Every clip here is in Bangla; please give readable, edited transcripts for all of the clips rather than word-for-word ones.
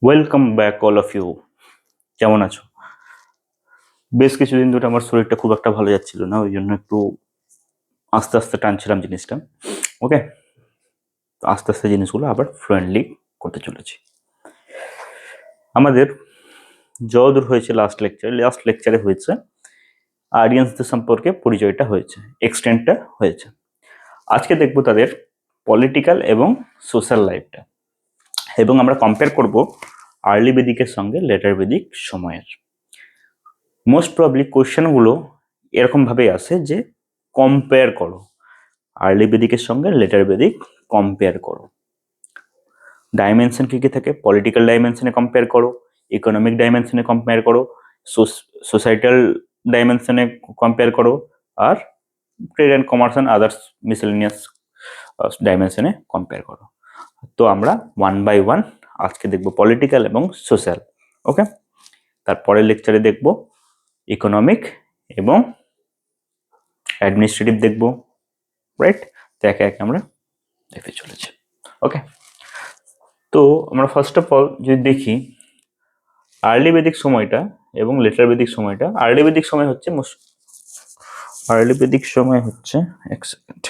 Welcome back all of you. কেমন আছো? বেশ কিছুদিন ধরে আমার শরীরটা খুব একটা ভালো যাচ্ছিল না, ওই জন্য একটু আস্তে আস্তে টানছিলাম জিনিসটা। ওকে, আস্তে আস্তে জিনিসগুলো আবার ফ্লুয়েন্টলি করতে চলেছি। আমাদের যতদূর হয়েছে লাস্ট লেকচারে হয়েছে আরিয়ান্সদের সম্পর্কে পরিচয়টা হয়েছে, এক্সটেন্টটা হয়েছে। আজকে দেখবো তাদের পলিটিক্যাল এবং সোশ্যাল লাইফটা, এবং আমরা কম্পেয়ার করব আর্লি বেদিকের সঙ্গে লেটার বেদিক সময়ের। মোস্ট প্রবলি কোয়েশ্চেনগুলো এরকমভাবেই আসে যে কম্পেয়ার করো, আর্লি বেদিকের সঙ্গে লেটার বেদিক কম্পেয়ার করো। ডাইমেনশন কী কী থাকে? পলিটিক্যাল ডাইমেনশনে কম্পেয়ার করো, ইকোনমিক ডাইমেনশনে কম্পেয়ার করো, সোসাইটাল ডাইমেনশনে কম্পেয়ার করো, আর trade and commerce and others miscellaneous ডাইমেনশনে কম্পেয়ার করো। তো আমরা ওয়ান বাই ওয়ান আজকে দেখব পলিটিক্যাল এবং সোশ্যাল। ওকে, তারপরের লেকচারে দেখব ইকোনমিক এবং অ্যাডমিনিস্ট্রেটিভ দেখব, রাইট? তো একে একে আমরা দেখতে চলেছি। ওকে, তো আমরা ফার্স্ট অফ অল যদি দেখি আর্লি বেদিক সময়টা এবং লেটার বেদিক সময়টা। আর্লি বেদিক সময় হচ্ছে এক সেকেন্ড,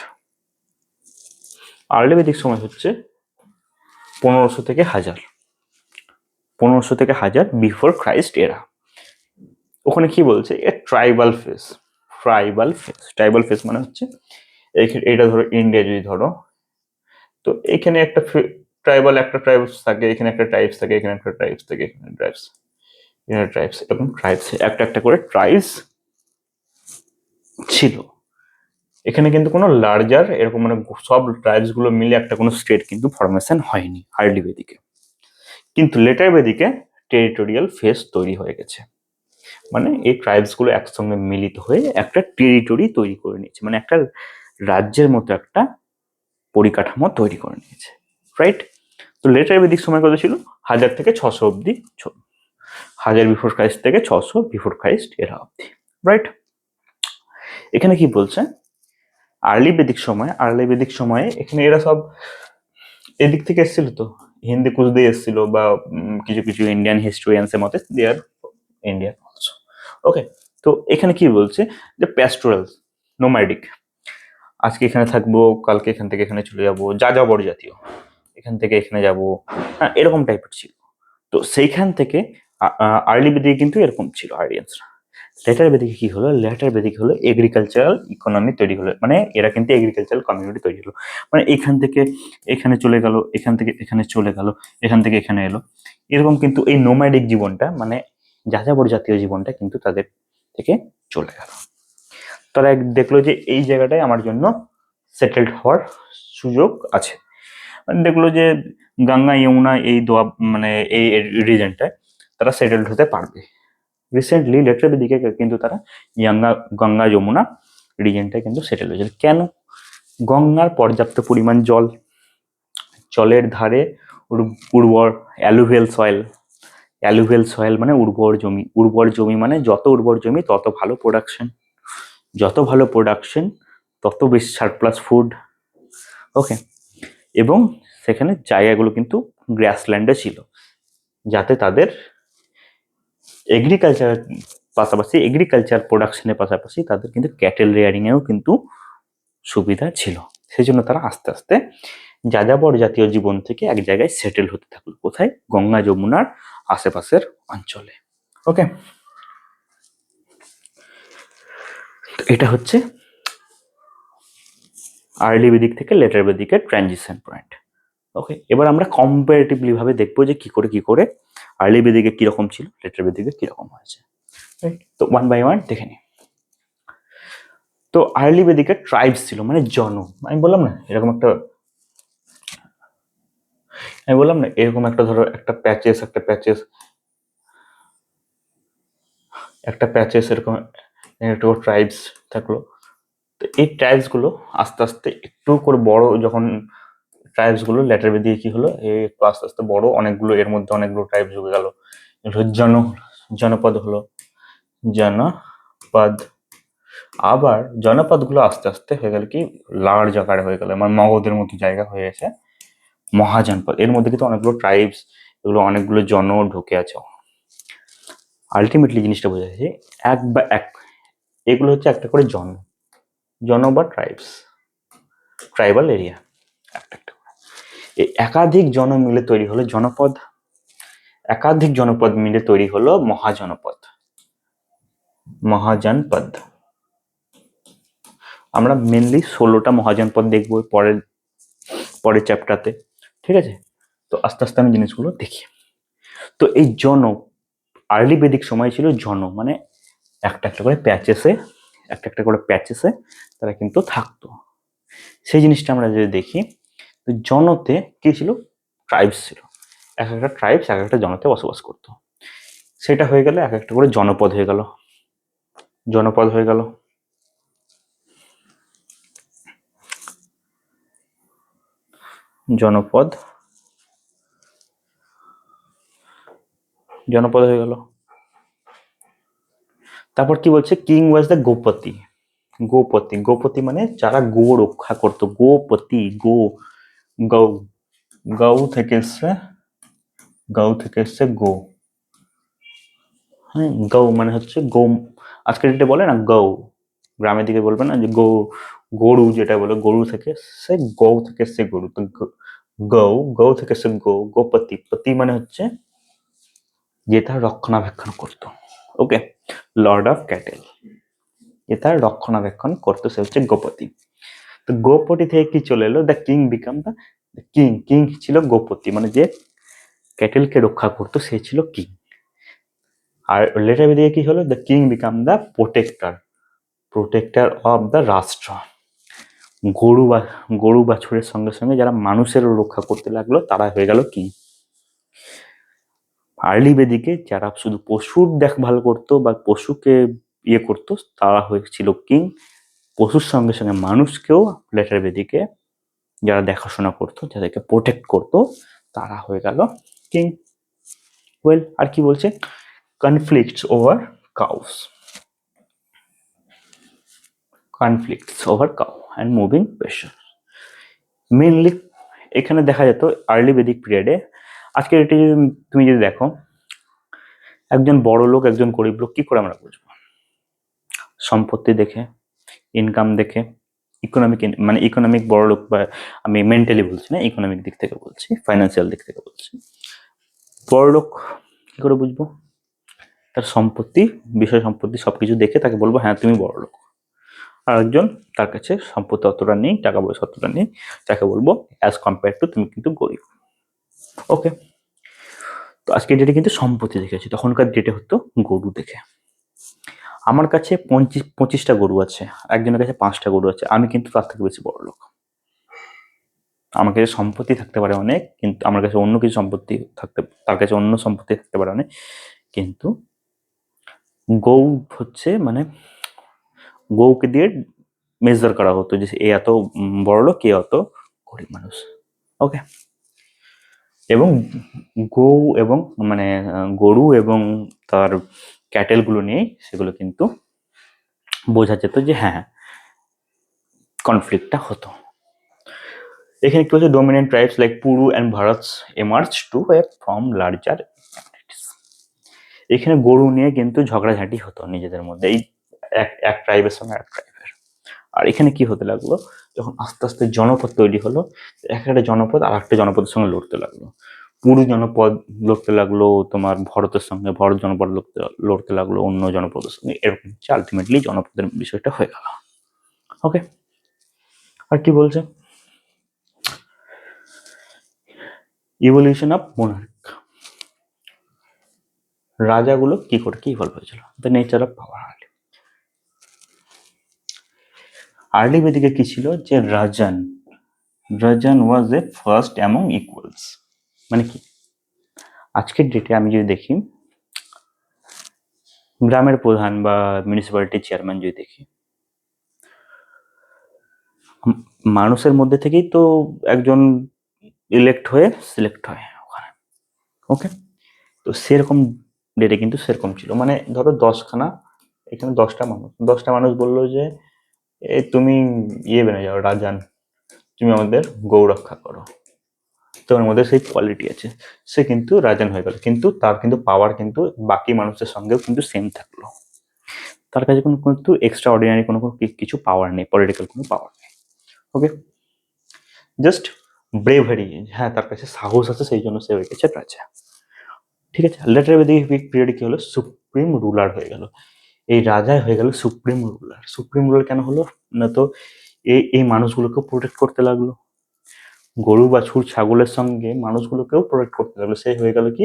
আর্লি বেদিক সময় হচ্ছে 1500 থেকে 1000 বিফোর ক্রাইস্ট এরা। ওখানে কি বলছে? এ ট্রাইবাল ফেস মানে হচ্ছে এটা ধরো ইন্ডিয়া যদি ধরো, তো এখানে একটা ট্রাইবস থাকে, এখানে একটা ট্রাইবস থাকে, এখানে একটা ট্রাইবস থাকে, এখানে ট্রাইবস এবং ট্রাইবস একটা একটা করে ট্রাইবস ছিল। এখানে কিন্তু কোনো লার্জার এরকম মানে সব ট্রাইবস গুলো মিলে একটা কোনো স্টেট কিন্তু ফরমেশন হয়নি আর্লি বেদিকে। কিন্তু লেটার বেদিকে টেরিটোরিয়াল ফেস তৈরি হয়ে গেছে, মানে এই ট্রাইবস গুলো একসঙ্গে মিলিত হয়ে একটা টেরিটরি তৈরি করে নিয়েছে, মানে একটা রাজ্যের মতো একটা পরিকাঠামো তৈরি করে নিয়েছে, রাইট? তো লেটার বেদিক সময় কত ছিল? 1000 থেকে 600 অব্দি, 1000 বিফোর ক্রাইস্ট থেকে 600 বিফোর ক্রাইস্ট এরা অব্দি, রাইট? এখানে কি বলছে? আর্লি বেদিক সময়ে এখানে এরা সব এদিক থেকে এসেছিল, তো হিন্দি কুচদের এসেছিল, বা কিছু কিছু ইন্ডিয়ান হিস্টোরিয়ানসের মতে দে আর ইন্ডিয়ান অলসো। ওকে, তো এখানে কি বলছে? যে প্যাস্টোরাল, নোম্যাডিক, আজকে এখানে থাকবো, কালকে এখান থেকে এখানে চলে যাবো, যাযাবর জাতীয়, এখান থেকে এখানে যাব, হ্যাঁ এরকম টাইপের ছিল। তো সেইখান থেকে আর্লি বেদিকে কিন্তু এরকম ছিল আরিয়ান্সরা। লেটার বেদিকে কি হলো? লেটার বেদিক হলো এগ্রিকালচারাল ইকোনমি তৈরি হলো, মানে এরা কিন্তু এগ্রিকালচারাল কমিউনিটি তৈরি হলো, মানে এখান থেকে এখানে চলে গেল, এখান থেকে এখানে চলে গেল, এখান থেকে এখানে এলো, এরকম কিন্তু এই নোম্যাডিক জীবনটা মানে যাযাবর জাতীয় জীবনটা কিন্তু তাদের থেকে চলে গেল। তারা দেখলো যে এই জায়গাটায় আমার জন্য সেটেলড হওয়ার সুযোগ আছে, দেখলো যে গঙ্গা যমুনা এই দোয়াব মানে এই রিজনটায় তারা সেটেলড হতে পারবে। রিসেন্টলি লেটার দিকে কিন্তু তারা গঙ্গা যমুনা রিজনটায় কিন্তু সেটেল হয়েছে। কেন? গঙ্গার পর্যাপ্ত পরিমাণ জলের ধারে উর্বর অ্যালুভিয়াল সয়েল মানে উর্বর জমি মানে যত উর্বর জমি তত ভালো প্রোডাকশন, তত বেশি সারপ্লাস ফুড। ওকে, এবং সেখানে জায়গাগুলো কিন্তু গ্রাসল্যান্ডে ছিল, যাতে তাদের এগ্রিকালচার প্রোডাকশনের পাশাপাশি তাদের কিন্তু ক্যাটেল রেয়ারিং এও কিন্তু সুবিধা ছিল। সেই জন্য তারা আস্তে আস্তে যাযাবর জাতীয় জীবন থেকে এক জায়গায় সেটেল হতে থাকলো। কোথায়? গঙ্গা যমুনার আশেপাশের অঞ্চলে। ওকে, এটা হচ্ছে আর্লি বেদিক থেকে লেটার বেদিকের ট্রানজিশন পয়েন্ট। ওকে, এবার আমরা কম্পারেটিভলি ভাবে দেখবো যে কি করে আর্লি বেদিকে কিরকম ছিল, লেটার বেদিকে কিরকম হয়েছে। তো ওয়ান বাই ওয়ান দেখে নিই। তো আর্লি বেদিকে ট্রাইবস ছিল, মানে আমি বললাম না এরকম একটা ধরো একটা প্যাচেস এরকম একটা ট্রাইবস থাকলো। তো এই ট্রাইবস গুলো আস্তে আস্তে একটু করে বড়, যখন ট্রাইবস গুলো লেটার বেদিকে কি হলো, একটু আস্তে আস্তে বড়, অনেকগুলো এর মধ্যে অনেকগুলো ট্রাইবস ঢুকে গেল, জনপদ হলো, জনপদ। আবার জনপদগুলো আস্তে আস্তে হয়ে গেল কি, লার্জ আকারে হয়ে গেল, আমার মগধের মতো জায়গা হয়ে গেছে মহাজনপদ। এর মধ্যে কিন্তু অনেকগুলো ট্রাইবস এগুলো অনেকগুলো জন ঢুকে আছে। আলটিমেটলি জিনিসটা বোঝা যাচ্ছে এক বা এক, এগুলো হচ্ছে একটা করে জন বা ট্রাইবাল এরিয়া, একটা একটা করে। এই একাধিক জন মিলে তৈরি হলো জনপদ, একাধিক জনপদ মিলে তৈরি হলো মহাজনপদ। আমরা মেনলি 16টা মহাজনপদ দেখবো পরের চ্যাপ্টারতে, ঠিক আছে? তো আস্তে আস্তে আমি জিনিসগুলো দেখি। তো এই আর্লি বেদিক সময় ছিল মানে একটা একটা করে প্যাচেসে তারা কিন্তু থাকতো। সেই জিনিসটা আমরা যদি দেখি, তো জনতে কি ছিল, ট্রাইবস ছিল, এক একটা ট্রাইবস এক একটা জনতে বসবাস করতো। সেটা হয়ে গেলে এক একটা করে জনপদ হয়ে গেল। জনপদ হয়ে গেল। তারপর কি বলছে, কিং ওয়াজ দ্য গোপতি মানে যারা গো রক্ষা করতো। গোপতি, গৌ গৌ থেকে এসছে গো। হ্যাঁ, গৌ মানে হচ্ছে আজকের ডেটে বলে না গৌ, গ্রামের দিকে বলবে না যে গরু, যেটা বলে গরু থেকে সে গৌ থেকে এসছে গরু। তো গৌ থেকে এসছে পতি মানে হচ্ছে যে তার রক্ষণাবেক্ষণ করতো। ওকে, লর্ড অফ ক্যাটেল, যে তার রক্ষণাবেক্ষণ করতো, সে হচ্ছে গোপতি। তো গোপতি থেকে কি চলে এলো, the king become the king ছিল গোপতি, মানে যে ক্যাটেলকে রক্ষা করতো সে ছিল কিং। আর লেটার দিকে কি হলো, the king become the protector of the রাষ্ট্র। গরু বাছুরের সঙ্গে সঙ্গে যারা মানুষেরও রক্ষা করতে লাগলো তারা হয়ে গেল কিং। আর্লি বেদিকে যারা শুধু পশুর দেখভাল করতো বা পশুকে করতো তারা হয়েছিল কিং। পশুর সঙ্গে সঙ্গে মানুষকেও লেটার বেদিকে যারা দেখাশোনা করতো, যাদেরকে প্রোটেক্ট করতো, তারা হয়ে গেল কিং। ওয়েল, আর কি বলছে, conflicts over cow and moving pressure. Mainly এখানে দেখা যেত আর্লি বেদিক পিরিয়ডে, আজকের এটি তুমি যদি দেখো, একজন বড় লোক একজন গরিব লোক কি করে আমরা বুঝবো? সম্পত্তি দেখে, ইনকাম দেখে, ইকোনমিক বড় লোক, বা আমি মেন্টালি বলছি না, ইকোনমিক দিক থেকে বলছি, ফাইন্যান্সিয়াল দিক থেকে বলছি। বড় লোক কি করে বুঝবো? তার বিষয় সম্পত্তি সবকিছু দেখে তাকে বলবো হ্যাঁ তুমি বড় লোক। আর একজন তার কাছে সম্পত্তি অতটা নেই, টাকা পয়সা অতটা নেই, তাকে বলবো অ্যাজ কম্পেয়ার টু তুমি কিন্তু গরিব। ওকে, তো আজকের ডেটে কিন্তু সম্পত্তি দেখেছি, তখনকার ডেটে হতো গরু দেখে। আমার কাছে 25টা গরু আছে, একজনের কাছে 5টা গরু আছে, আমি কিন্তু তার থেকে বেশি বড় লোক। আমার কাছে সম্পত্তি থাকতে পারে অনেক, কিন্তু আমার কাছে অন্য কিছু সম্পত্তি তার কাছে অন্য সম্পত্তি থাকতে পারে অনেক, কিন্তু গৌ হচ্ছে মানে গৌকে দিয়ে মেজার করা হতো যে এ এত বড় লোক, কে অত গরিব মানুষ। ওকে, এবং গরু এবং তার ক্যাটেল গুলো নিয়ে সেগুলো কিন্তু বোঝা যেত যে হ্যাঁ কনফ্লিক্টটা হতো। এখানে কি হচ্ছে, dominant tribes like Puru and Bharatas emerge to form larger. এখানে গরু নিয়ে কিন্তু ঝগড়াঝাঁটি হতো নিজেদের মধ্যে, এই এক ট্রাইবের সঙ্গে এক ট্রাইবের। আর এখানে কি হতে লাগলো, যখন আস্তে আস্তে জনপদ তৈরি হলো, এক একটা জনপদ আর একটা জনপদের সঙ্গে লড়তে লাগলো। পুরু জনপদ লড়তে লাগলো তোমার ভরতের সঙ্গে, ভরত জনপদ লড়তে লাগলো অন্য জনপদের সঙ্গে, এরকম আলটিমেটলি জনপদের বিষয়টা হয়ে গেল। ওকে, আর কি বলছে, ইভলিউশন অফ মোনার্ক, রাজাগুলো কি ইভলভ হয়েছিল, the nature of power. Early বেদিকে কি ছিল, যে rajan was a first among equals. মানে কি, আজকের ডেটে আমি যদি দেখি গ্রামের প্রধান বা মিউনিসিপ্যালিটির চেয়ারম্যান যদি দেখি, মানুষের মধ্যে থেকেই তো একজন সিলেক্ট হয় ওখানে। ওকে, তো সেরকম ডেটে কিন্তু সেরকম ছিল, মানে ধরো এখানে 10টা মানুষ বললো যে তুমি বেনে যাও রাজান, তুমি আমাদের গৌ রক্ষা করো। তোমার মধ্যে সেই কোয়ালিটি আছে, সে কিন্তু রাজান হয়ে গেল, কিন্তু তার কিন্তু পাওয়ার কিন্তু বাকি মানুষের সঙ্গেও কিন্তু সেম থাকলো, তার কাছে কোনো কিন্তু এক্সট্রা অর্ডিনারি কোনো কিছু পাওয়ার নেই, পলিটিক্যাল কোনো পাওয়ার নেই। ওকে, জাস্ট ব্রেভারি, হ্যাঁ তার কাছে সাহস আছে সেই জন্য সে হয়ে গেছে রাজা। ঠিক আছে, লেটার পিরিয়ডে কি হলো, সুপ্রিম রুলার হয়ে গেল, এই রাজাই হয়ে গেল সুপ্রিম রুলার। সুপ্রিম রুলার কেন হলো না, তো এই মানুষগুলোকে প্রোটেক্ট করতে লাগলো, গরু বাছুর ছাগলের সঙ্গে মানুষগুলোকেও প্রোটেক্ট করতে লাগলো, সে হয়ে গেল কি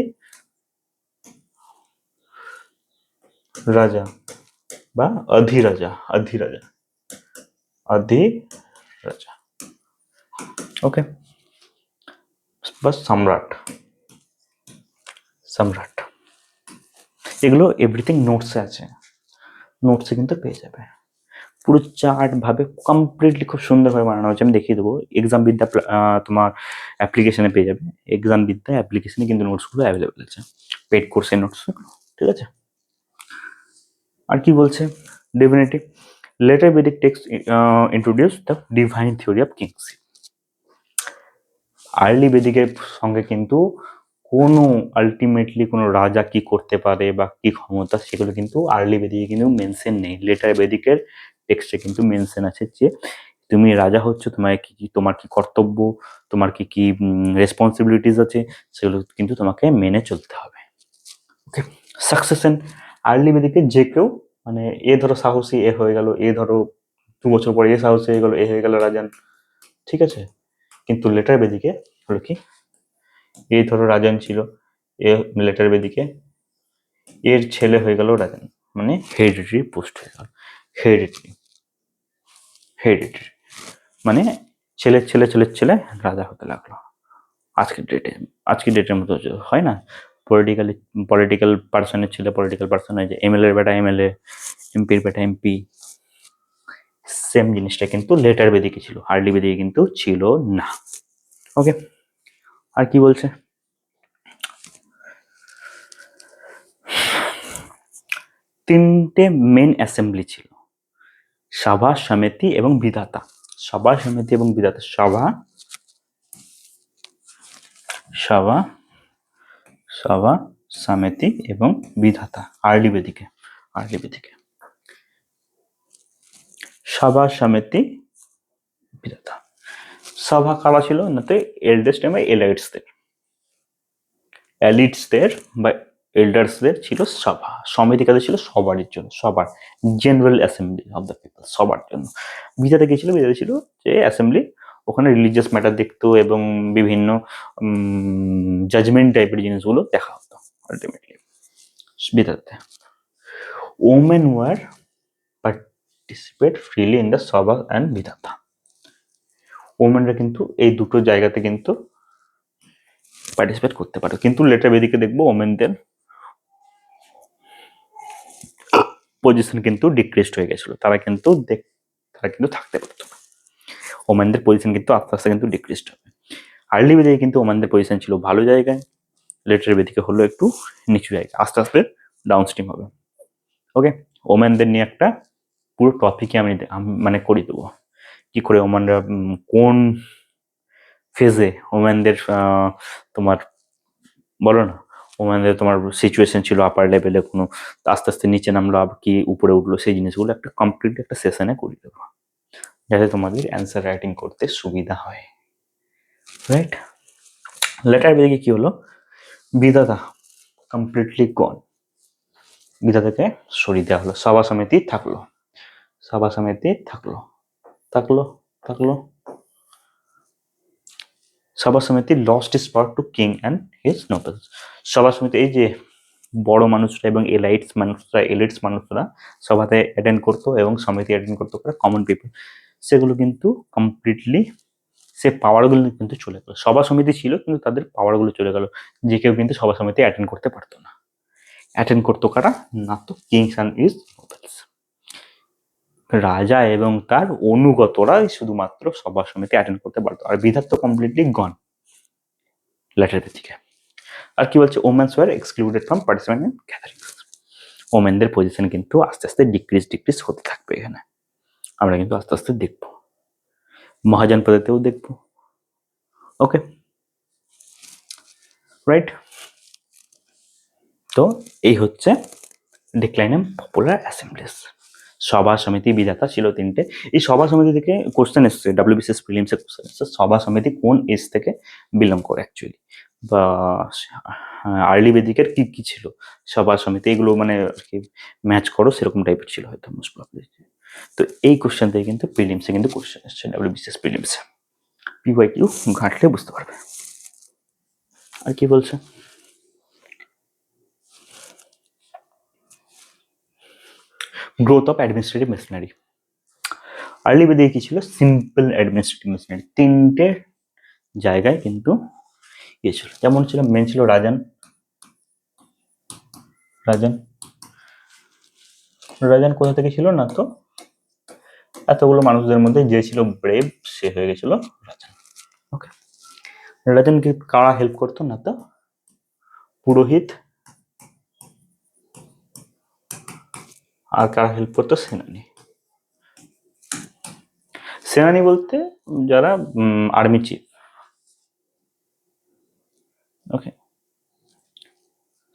রাজা বা অধিরাজা, অধিরাজা, অধিরাজা। ওকে, বা সম্রাট, সম্রাট। এগুলো এভরিথিং নোটসে আছে, নোটসে কিন্তু পেয়ে যাবে, পুরো চার্ট ভাবে কমপ্লিটলি খুব সুন্দরভাবে বানানো হয়েছে, আমি দেখিয়ে দেবো। এক্সাম বিদ্যা তোমার অ্যাপ্লিকেশনে পেয়ে যাবে, এক্সাম বিদ্যা অ্যাপ্লিকেশনে কিন্তু নোটসগুলো অ্যাভেলেবেল আছে, পেড কোর্সের নোটস, ঠিক আছে। আর কি বলছে, divinity, later Vedic text introduce the divine theory of kingship. Early বেদিকের সঙ্গে কিন্তু কোনো আলটিমেটলি কোনো রাজা কি করতে পারে বা কি ক্ষমতা সেগুলো কিন্তু আর্লি বেদিকে কিন্তু মেনশন নেই, লেটার বেদিকের টেক্সটে কিন্তু মেনশন আছে যে তুমি রাজা হচ্ছে, তোমার কি কি, তোমার কি কর্তব্য, তোমার কি কি রেসপন্সিবিলিটিস আছে, সেগুলো কিন্তু তোমাকে মেনে চলতে হবে। ওকে, সাকসেশন, আর্লি বেদিকে যে কেউ মানে এ ধরো সাহসী এ হয়ে গেল, এ ধরো 2 বছর পরে এ সাহসী হয়ে গেল, এ হয়ে গেল রাজান, ঠিক আছে। কিন্তু লেটার বেদিকে হলো কি, এই ধরো রাজান ছিল, এ লেটার বেদিকে এর ছেলে হয়ে গেল রাজান, মানে হেরিডিটারি পোস্ট হয়ে গেল, হেরিডিটারি, হেরিডিটারি মানে ছেলের ছেলে ছেলের ছেলে রাজা হতে লাগলো। আজকের ডেটে, আজকের ডেটের মতো হয় না, পলিটিক্যালি পলিটিক্যাল পার্সনের ছেলে পলিটিক্যাল পার্সন হয়ে যায়, এমএলএ এর বেটা এমএলএ, এমপির বেটা এমপি, সেম জিনিসটা কিন্তু লেটার বেদিকে ছিল, আর্লি বেদিকে কিন্তু ছিল না। ওকে, আর কি বলছে, তিনটে মেন অ্যাসেম্বলি ছিল, সভা সমিতি এবং বিধাতা। সভা সমিতি এবং বিধাতা, সভা, সভা, সভা সমিতি এবং বিধাতা, আর্লি বেদিকে, আর্লি বেদিকে সভা সমিতি বিধাতা। সভা কারা ছিল না, তো এল্ডেস্ট এবং এলাইটসদের, এলিটসদের বা এল্ডার্সদের ছিল সভা, সমিতি কাদের ছিল সবারই জন্য, সবার, general assembly of the people, সবার জন্য। বিধাতা কি ছিল, বিধাতা ছিল যে অ্যাসেম্বলি, ওখানে রিলিজিয়াস ম্যাটার দেখতো এবং বিভিন্ন জাজমেন্ট টাইপের জিনিসগুলো দেখা হতো আলটিমেটলি বিধাতাতে। Women were participate freely in the sabha and vidhata, ওমেনরা কিন্তু এই দুটো জায়গাতে কিন্তু পার্টিসিপেট করতে পারে, কিন্তু লেটার বেদিকে দেখবো ওমেনদের পজিশন কিন্তু ডিক্রিজড হয়ে গেছিল, তারা কিন্তু থাকতে পারতো না, ওমেনদের পজিশন কিন্তু আস্তে আস্তে কিন্তু ডিক্রিজড হবে। আর্লি বেদিকে কিন্তু ওমেনদের পজিশন ছিল ভালো জায়গায়, লেটার বেদিকে হলো একটু নিচু জায়গায়, আস্তে আস্তে ডাউনস্ট্রিম হবে। ওকে, ওমেনদের নিয়ে একটা পুরো টপিকে আমি মানে করে দেবো, কি করে ওমেনরা কোন ফেজে ওমেনদের তোমার বলো না, ওমেনদের তোমার সিচুয়েশন ছিল আপার লেভেলে, কোনো আস্তে আস্তে নিচে নামলো আবার কি উপরে উঠলো, সেই জিনিসগুলো একটা কমপ্লিট একটা সেশনে করে দেবো, যাতে তোমাদের অ্যান্সার রাইটিং করতে সুবিধা হয়, রাইট। লেটার বেদিকে কি হলো, বিধাতা কমপ্লিটলি গন, বিধাতাকে সরিয়ে দেওয়া হলো, সভা সমিতি থাকলো, সভা সমিতি থাকলো, থাকলো, থাকলো, সভা সমিতি lost is power to king and his nobles. সভা সমিতি এই যে বড় মানুষরা এবং এলিটস মানুষরা সভাতে অ্যাটেন্ড করতো এবং সমিতি অ্যাটেন্ড করতো কমন পিপল, সেগুলো কিন্তু কমপ্লিটলি সে পাওয়ারগুলো কিন্তু চলে গেল, সভা সমিতি ছিল কিন্তু তাদের পাওয়ারগুলো চলে গেল, যে কেউ কিন্তু সভা সমিতি অ্যাটেন্ড করতে পারতো না, অ্যাটেন্ড করতো কারা না, তো কিংস অ্যান্ড হিজ নোবেলস, রাজা এবং তার অনুগতরাই শুধুমাত্র সভা সমিতি অ্যাটেন্ড করতে পারতো, আর বিধাত তো কমপ্লিটলি গন লেটার থেকে। আর কি বলছে, women's were excluded from participant in gatherings, ওমেনদের পজিশন কিন্তু আস্তে আস্তে ডিক্রিজ হতে থাকবে, এখানে আমরা কিন্তু আস্তে আস্তে দেখবো, মহাজনপদেতেও দেখবো। ওকে, রাইট? তো এই হচ্ছে ডিক্লাইন অফ পপুলার অ্যাসেম্বলিস। সভা সমিতি বিধাতা ছিল তিনটে। এই সভা সমিতি থেকে কোশ্চেন এসছে, ডাব্লিউবিসিএস প্রিলিমসে কোশ্চেন এসছে, সভা সমিতি কোন এজ থেকে বিলং করে অ্যাকচুয়ালি, বা আর্লি বেদিকের কি কি ছিল সভা সমিতি, এগুলো মানে আর কি ম্যাচ করো সেরকম টাইপের ছিল হয়তো মোস্ট প্রবাবলি। তো এই কোশ্চেন থেকে কিন্তু প্রিলিমসে কিন্তু কোশ্চেন এসছে, ডাব্লিউবিসিএস প্রিলিমসে। পিওয়াইকিউ ঘাঁটলে বুঝতে পারবে। আর কি বলছে, growth of administrative machinery. Early বেদিকে কি ছিল, সিম্পল অ্যাডমিনিস্ট্রেটিভ মেশিনারি, তিনটে জায়গায় কিন্তু ইয়ে ছিল। যেমন ছিল, মেন ছিল রাজান। রাজান রাজান কোথা থেকে ছিল না, তো এতগুলো মানুষদের মধ্যে যে ছিল ব্রেভ সে হয়ে গেছিল রাজান। ওকে, রাজানকে কারা হেল্প করতো না, তো পুরোহিত, আর কারা হেল্প করতো, সেনানি। সেনানি বলতে যারা আর্মি চিফ। ওকে,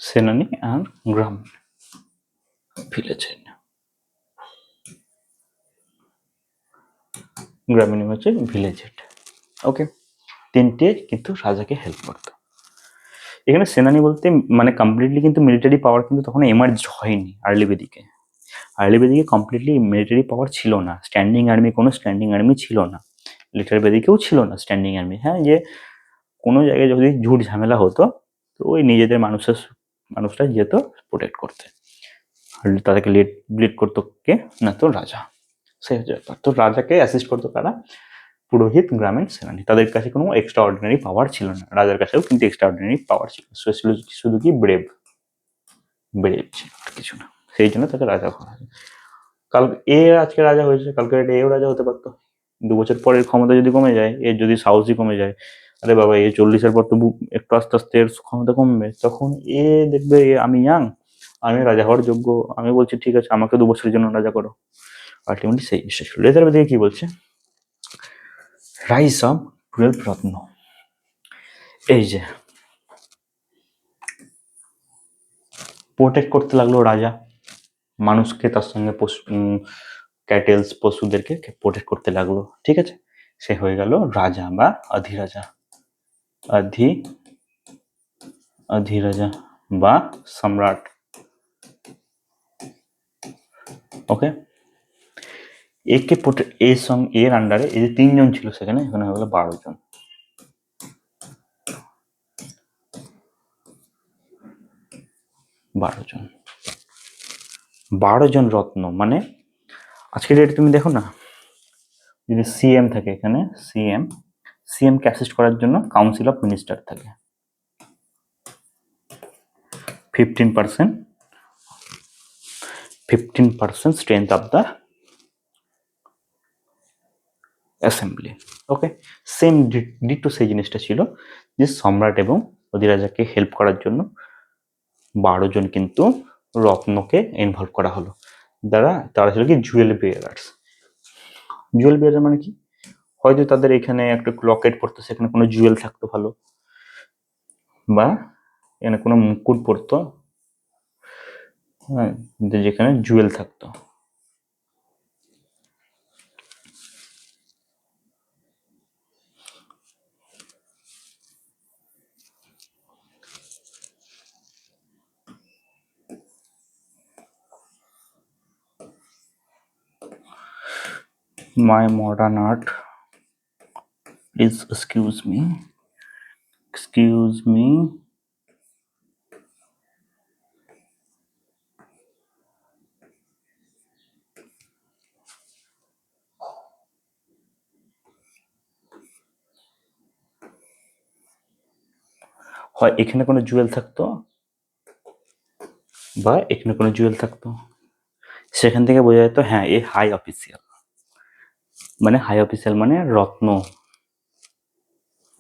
সেনানি আর গ্রাম ভিলেজ, গ্রামীণ হচ্ছে ভিলেজ হেড। ওকে, তিনটে কিন্তু রাজাকে হেল্প করতো। এখানে সেনানি বলতে মানে কমপ্লিটলি কিন্তু মিলিটারি পাওয়ার কিন্তু তখন এমার্জ হয়নি আর্লি বেদিকে। আর্লি বেদিকে কমপ্লিটলি মিলিটারি পাওয়ার ছিল না, স্ট্যান্ডিং আর্মি, কোনো স্ট্যান্ডিং আর্মি ছিল না। লিটার বেদিকেও ছিল না স্ট্যান্ডিং আর্মি। হ্যাঁ, যে কোনো জায়গায় যদি ঝুট ঝামেলা হতো তো ওই নিজেদের মানুষরা যেত প্রোটেক্ট করতে, আর তাদেরকে লিড করতো কে না, তো রাজা। সেই হচ্ছে ব্যাপার। তো রাজাকে অ্যাসিস্ট করতো কারা, পুরোহিত, গ্রামীণ, সেনানি। তাদের কাছে কোনো এক্সট্রা অর্ডিনারি পাওয়ার ছিল না, রাজার কাছেও কিন্তু এক্সট্রা অর্ডিনারি পাওয়ার ছিল, ছিল শুধু কি ব্রেভ ছিল, আর কিছু না। সেই জন্য তাকে রাজা করা হয়। কাল এ আজকে রাজা হয়েছে, কালকে এও রাজা হতে পারতো। 2 বছর পরের ক্ষমতা যদি কমে যায়, এর যদি সাহসই কমে যায়, আরে বাবা এ 40-এর পর তো একটু আস্তে আস্তে এর ক্ষমতা কমবে, তখন এ দেখবে আমি ইয়াং, আমি রাজা হওয়ার যোগ্য, আমি বলছি ঠিক আছে আমাকে 2 বছরের জন্য রাজা করো। আলটিমেটলি সেই জিনিসটা ছিল। লেজার দিকে কি বলছে, রাইজ অফ 12 রত্ন। এই যে প্রোটেক্ট করতে লাগলো রাজা মানুষকে, তার সঙ্গে পশু, ক্যাটেলস, পশুদেরকে প্রোটেক্ট করতে লাগলো, ঠিক আছে। সে হয়ে গেল রাজা বা অধিরাজা, অধিরাজা বা সম্রাট। ওকে, এর আন্ডারে এই যে 3 জন ছিল সেখানে, এখানে হয়ে গেল 12 জন। 12 জন, 12 জন রত্ন মানে আজকের ডেটে তুমি দেখো না, যদি সিএম থাকে এখানে, সিএম কে অ্যাসিস্ট করার জন্য কাউন্সিল অফ মিনিস্টার থাকে। 15% strength of the assembly. Okay, same ditto সেই জিনিসটা ছিল, যে সম্রাট এবং অধিরাজাকে হেল্প করার জন্য 12 জন কিন্তু রত্নকে ইনভলভ করা হলো। তারা ছিল কি জুয়েল বিয়ারার্স। জুয়েল বিয়ারার মানে কি, হয়তো তাদের এখানে একটা লকেট পড়তো, সেখানে কোনো জুয়েল থাকতো ভালো, বা এখানে কোনো মুকুট পড়তো, হ্যাঁ, যেখানে জুয়েল থাকতো। My modern art is, excuse me, হয় এখানে কোনো জুয়েল থাকতো বা এখানে কোনো জুয়েল থাকতো, সেখান থেকে বোঝা যেত হ্যাঁ এ হাই অফিসিয়াল। মানে হাই অফিসিয়াল মানে রত্ন,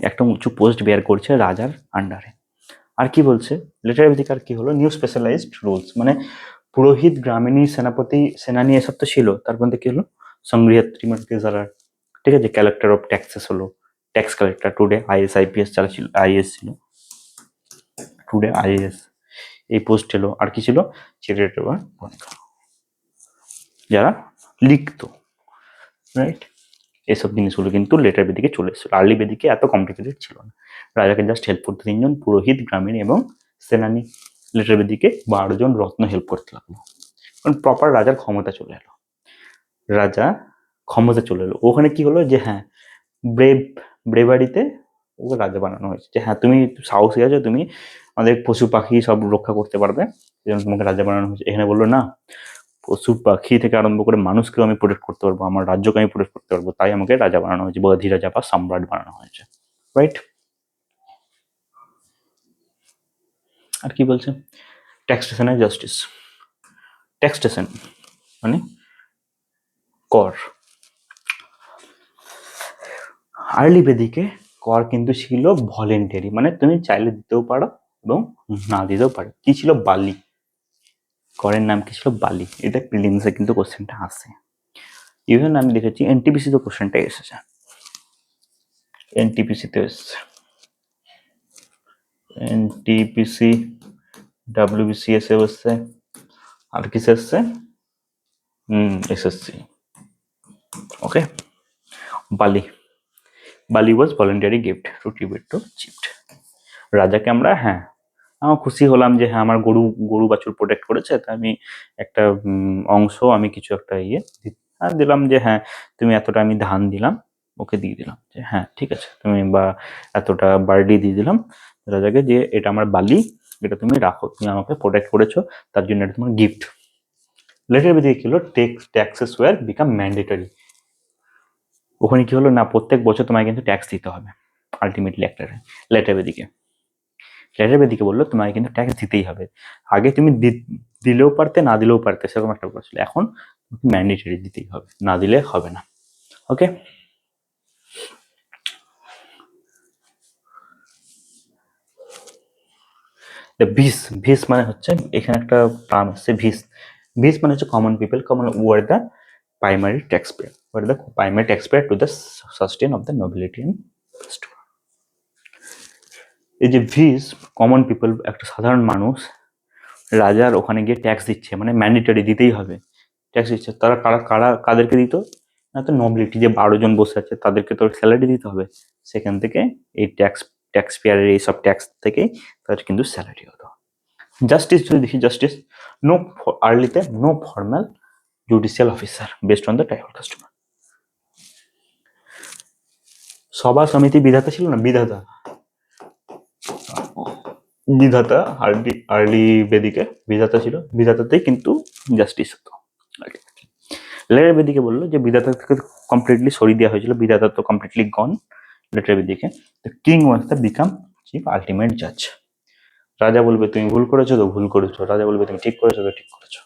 একটা উঁচু পোস্ট বেয়ার করছে রাজার আন্ডারে। আর কি বলছে লেটার ভিত্তিক, আর কি হলো, নিউ স্পেশালাইজড রুলস, মানে পুরোহিত, গ্রামিণী, সেনাপতি, সেনানি এসব তো ছিল, তার মধ্যে কি হলো, সংগৃহত্রী মানে ট্রেজারার, ঠিক আছে, কালেক্টর অফ ট্যাক্সেস হলো, tax collector, today is IPS যারা ছিল, আইএস ছিল, টুডে আইএএস এই পোস্ট এলো। আর কি ছিল? চেটেটে বা বনিকা, যারা লিখতো, রাইট? এসব জিনিসগুলো কিন্তু লেটার বেদিকে চলে এসেছিল। আর্লি বেদিকে এত কমপ্লিকেটেড ছিল না। রাজাকে জাস্ট হেল্প করতে 3 জন, পুরোহিত, গ্রামীণ এবং সেনানি। লেটার বেদিকে 12 জন রত্ন হেল্প করতে লাগলো, কারণ প্রপার রাজার ক্ষমতা চলে এলো। রাজা ক্ষমতা চলে এলো। ওখানে কি হলো যে হ্যাঁ, ব্রেভারিতে ওকে রাজা বানানো হয়েছে, যে হ্যাঁ তুমি সাহসী আছো, তুমি আমাদের পশু পাখি সব রক্ষা করতে পারবে, এই জন্য তোমাকে রাজা বানানো হয়েছে। এখানে বললো না, পশু পাখি থেকে আরম্ভ করে মানুষকেও আমি প্রোটেক্ট করতে পারবো, আমার রাজ্যকে আমি প্রোটেক্ট করতে পারবো, তাই আমাকে রাজা বানানো হয়েছে, অধিরাজা বা সম্রাট বানানো হয়েছে, রাইট? আর কি বলছে? ট্যাক্সেশন এর জাস্টিস। ট্যাক্সেশন মানে কর। আর্লি বেদিকে কর কিন্তু ছিল ভলেন্টারি, মানে তুমি চাইলে দিতেও পারো এবং না দিতেও পারো। কি ছিল? বালি। করের নাম কি ছিল? বালি। এটা প্রিলিমসে কিন্তু কোশ্চেনটা আসে। ইভেন আমি দেখেছি এনটিপিসি তো কোশ্চেনটা এসেছে, এনটিপিসিতে এসছে, এনটিপিসি, ডাব্লিউবিসিএস এ এসছে, আর কিসে এসছে? SSC. Okay, bali. Bali was voluntary gift to tribute to chief. রাজাকে আমরা হ্যাঁ, আমার খুশি হলাম যে হ্যাঁ আমার গরু গরু বাছুর প্রোটেক্ট করেছে, তা আমি একটা অংশ, আমি কিছু একটা দিলাম, যে হ্যাঁ তুমি এতটা, আমি ধান দিলাম, ওকে দিয়ে দিলাম, যে হ্যাঁ ঠিক আছে তুমি, বা এতটা বার্লি দিয়ে দিলাম রাজাকে, যে এটা আমার বালি, এটা তুমি রাখো, তুমি আমাকে প্রোটেক্ট করেছো, তার জন্য এটা তোমার গিফট। লেটার বেদিকে কি হলো? Taxes were became mandatory. ওখানে কি হলো না, প্রত্যেক বছর তোমায় কিন্তু ট্যাক্স দিতে হবে আলটিমেটলি একটা। লেটার বেদিকে বললো তোমাকে কিন্তু ট্যাক্স দিতেই হবে। আগে তুমি দিলেও পারতে, না দিলেও পারতে, সেরকম একটা ব্যাপার ছিল। এখন ম্যান্ডেটরি দিতেই হবে, না দিলে হবে না। ওকে, ভিস। ভিস মানে হচ্ছে, এখানে একটা টার্ম আছে ভিস। ভিস মানে হচ্ছে common people, common were the primary tax payer, were the primary tax payer to the sustain of the nobility and festival. এই যে ভিস, কমন পিপল, একটা সাধারণ মানুষ রাজার ওখানে গিয়ে ট্যাক্স দিচ্ছে, মানে ম্যান্ডেটরি দিতেই হবে ট্যাক্স দিচ্ছে। তারা কারা কারা কাদেরকে দিত না? তো নোবিলিটি, যে 12 জন বসে আছে তাদেরকে তো স্যালারি দিতে হবে, সেখান থেকে এই ট্যাক্স পেয়ারের এইসব ট্যাক্স থেকেই তাদের কিন্তু স্যালারি হতো। জাস্টিস যদি দেখি, জাস্টিস নো, আর্লিতে no formal judicial officer based on the tribal customer. Sabha samiti বিধাতা ছিল না, বিধাতা, বিধাতা আর্লি বেদিকে বিধাতা ছিল, বিধাতাতেই কিন্তু জাস্টিস হতো। লেটার বেদিকে বললো যে বিধাতা থেকে কমপ্লিটলি সরিয়ে দেওয়া হয়েছিল, বিধাতা তো completely gone. Later Vedic king was the become chief ultimate জাজ। রাজা বলবে তুমি ভুল করেছো তো ভুল করেছো, রাজা বলবে তুমি ঠিক করেছো তো ঠিক করেছো।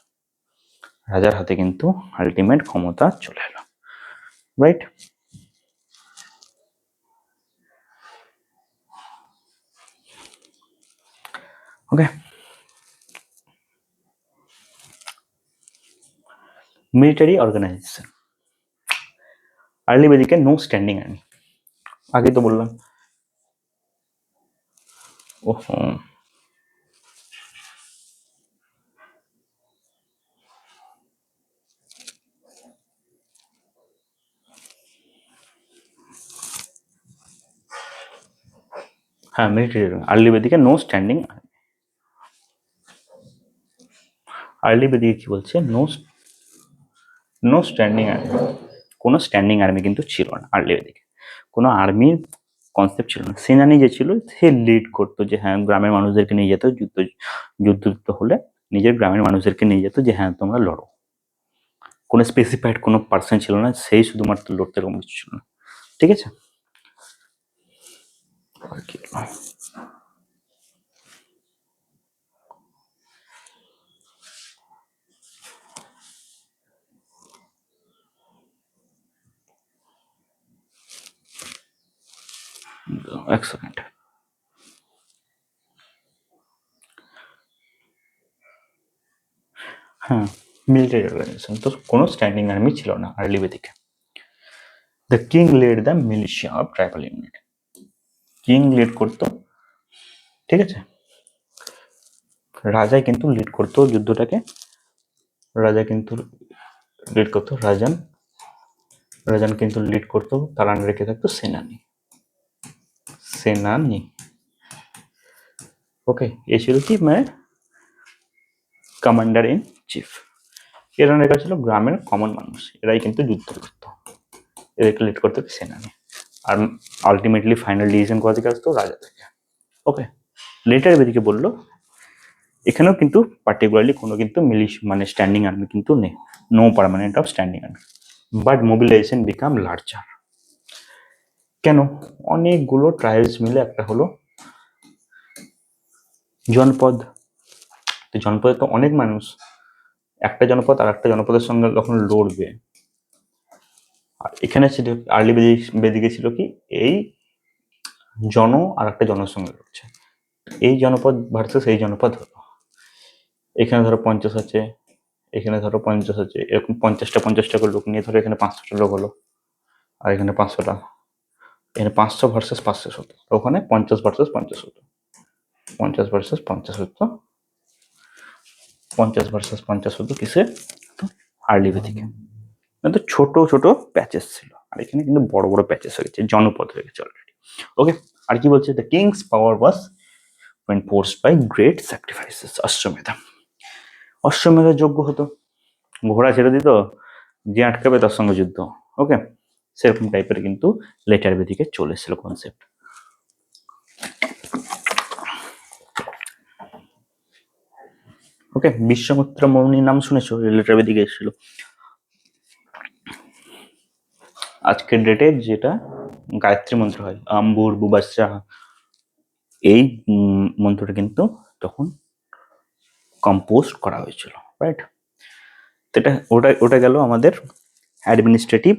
রাজার হাতে কিন্তু আলটিমেট ক্ষমতা চলে এলো, right? Okay, military organisation. Early বেদিকে নো স্ট্যান্ডিং আর্মি, আগে তো বললাম। ওহো, হ্যাঁ মিলিটারি আর্লি বেদিকে নো স্ট্যান্ডিং আর্মি। আর্লি বেদিকে কি বলছে? No standing army. কোনো স্ট্যান্ডিং আর্মি কিন্তু ছিল না আর্লি বেদিকে, কোনো আর্মির কনসেপ্ট ছিল না। সেনানি যে ছিল সে লিড করতো, যে হ্যাঁ গ্রামের মানুষদেরকে নিয়ে যেত, যুদ্ধ হলে নিজের গ্রামের মানুষদেরকে নিয়ে যেত, যে হ্যাঁ তোমরা লড়ো। কোনো স্পেসিফাইড কোনো পার্সন ছিল না, সেই শুধুমাত্র লড়তে, এরকম কিছু ছিল না। ঠিক আছে, আর কি এক সেকেন্ড। হ্যাঁ, মিলিটারি অর্গানাইজেশন, তো কোনো স্ট্যান্ডিং আর্মি ছিল না আর্লি বেদিকে। The king lead the militia of tribal unit. King lead করতো, ঠিক আছে। রাজাই কিন্তু লিড করতো যুদ্ধটাকে, রাজা কিন্তু লিড করতো, রাজান রাজান কিন্তু লিড করতো, তার আন্ডারে কে থাকতো? সেনানি, সেনানি। ওকে, এ ছিল কি মানে কমান্ডার ইন চিফ। এরা এরা ছিল গ্রামের কমন মানুষ, এরাই কিন্তু যুদ্ধ করতো, এদেরকে লিড করতো সেনানি। আর আলটিমেটলি ফাইনাল ডিসিশন কোথা থেকে আসতো? রাজা থেকে। ওকে, লেটার এদিকে বললো এখানেও কিন্তু পার্টিকুলারলি কোনো কিন্তু মানে স্ট্যান্ডিং আর্মি কিন্তু নেই, no permanent of standing army, but mobilization become larger. কেন? অনেকগুলো ট্রাইবস মিলে একটা হলো জনপদ, তো জনপদে তো অনেক মানুষ, একটা জনপদ আর একটা জনপদের সঙ্গে যখন লড়বে, আর এখানে ছিল আর্লি বেদিকে ছিল কি এই জন আর একটা জনের সঙ্গে লড়ছে, এই জনপদ ভার্সেস এই জনপদ হলো। এখানে ধরো 50 আছে, এখানে ধরো 50 আছে, এরকম 50টা করে লোক নিয়ে ধরো এখানে 500টা লোক হলো, আর এখানে 500টা, এখানে 500 ভার্সেস 500 হতো, ওখানে 50 ভার্সেস 50 হতো, 50 ভার্সেস 50 হতো, 50 ভার্সেস 50 হতো কিসে? আর্লি বেদিকে। তো ছোট ছোট প্যাচেস ছিল, আর এখানে কিন্তু বড় বড় প্যাচেস হয়ে গেছে, জনপদ হয়ে গেছে অলরেডি। ওকে, আর কি বলছে? The kings power was enforced by great sacrifices. Ashvamedha, Ashvamedha যোগ্য হতো, ঘোড়া ছেড়ে দিত, যে আটকাবে তার সঙ্গে যুদ্ধ। ওকে, সেরকম টাইপের কিন্তু লেটার বেদিকে চলে এসেছিল কনসেপ্ট। ওকে, বিশ্বামিত্র মৌনির নাম শুনেছো? লেটার বেদিকে এসেছিল। আজকের ডেটে যেটা গায়ত্রী মন্ত্র হয়, আম্বুর বুবাসা, এই মন্ত্রটা কিন্তু তখন কম্পোজ করা হয়েছিল, রাইট? এটা ওটা ওটা গেল আমাদের অ্যাডমিনিস্ট্রেটিভ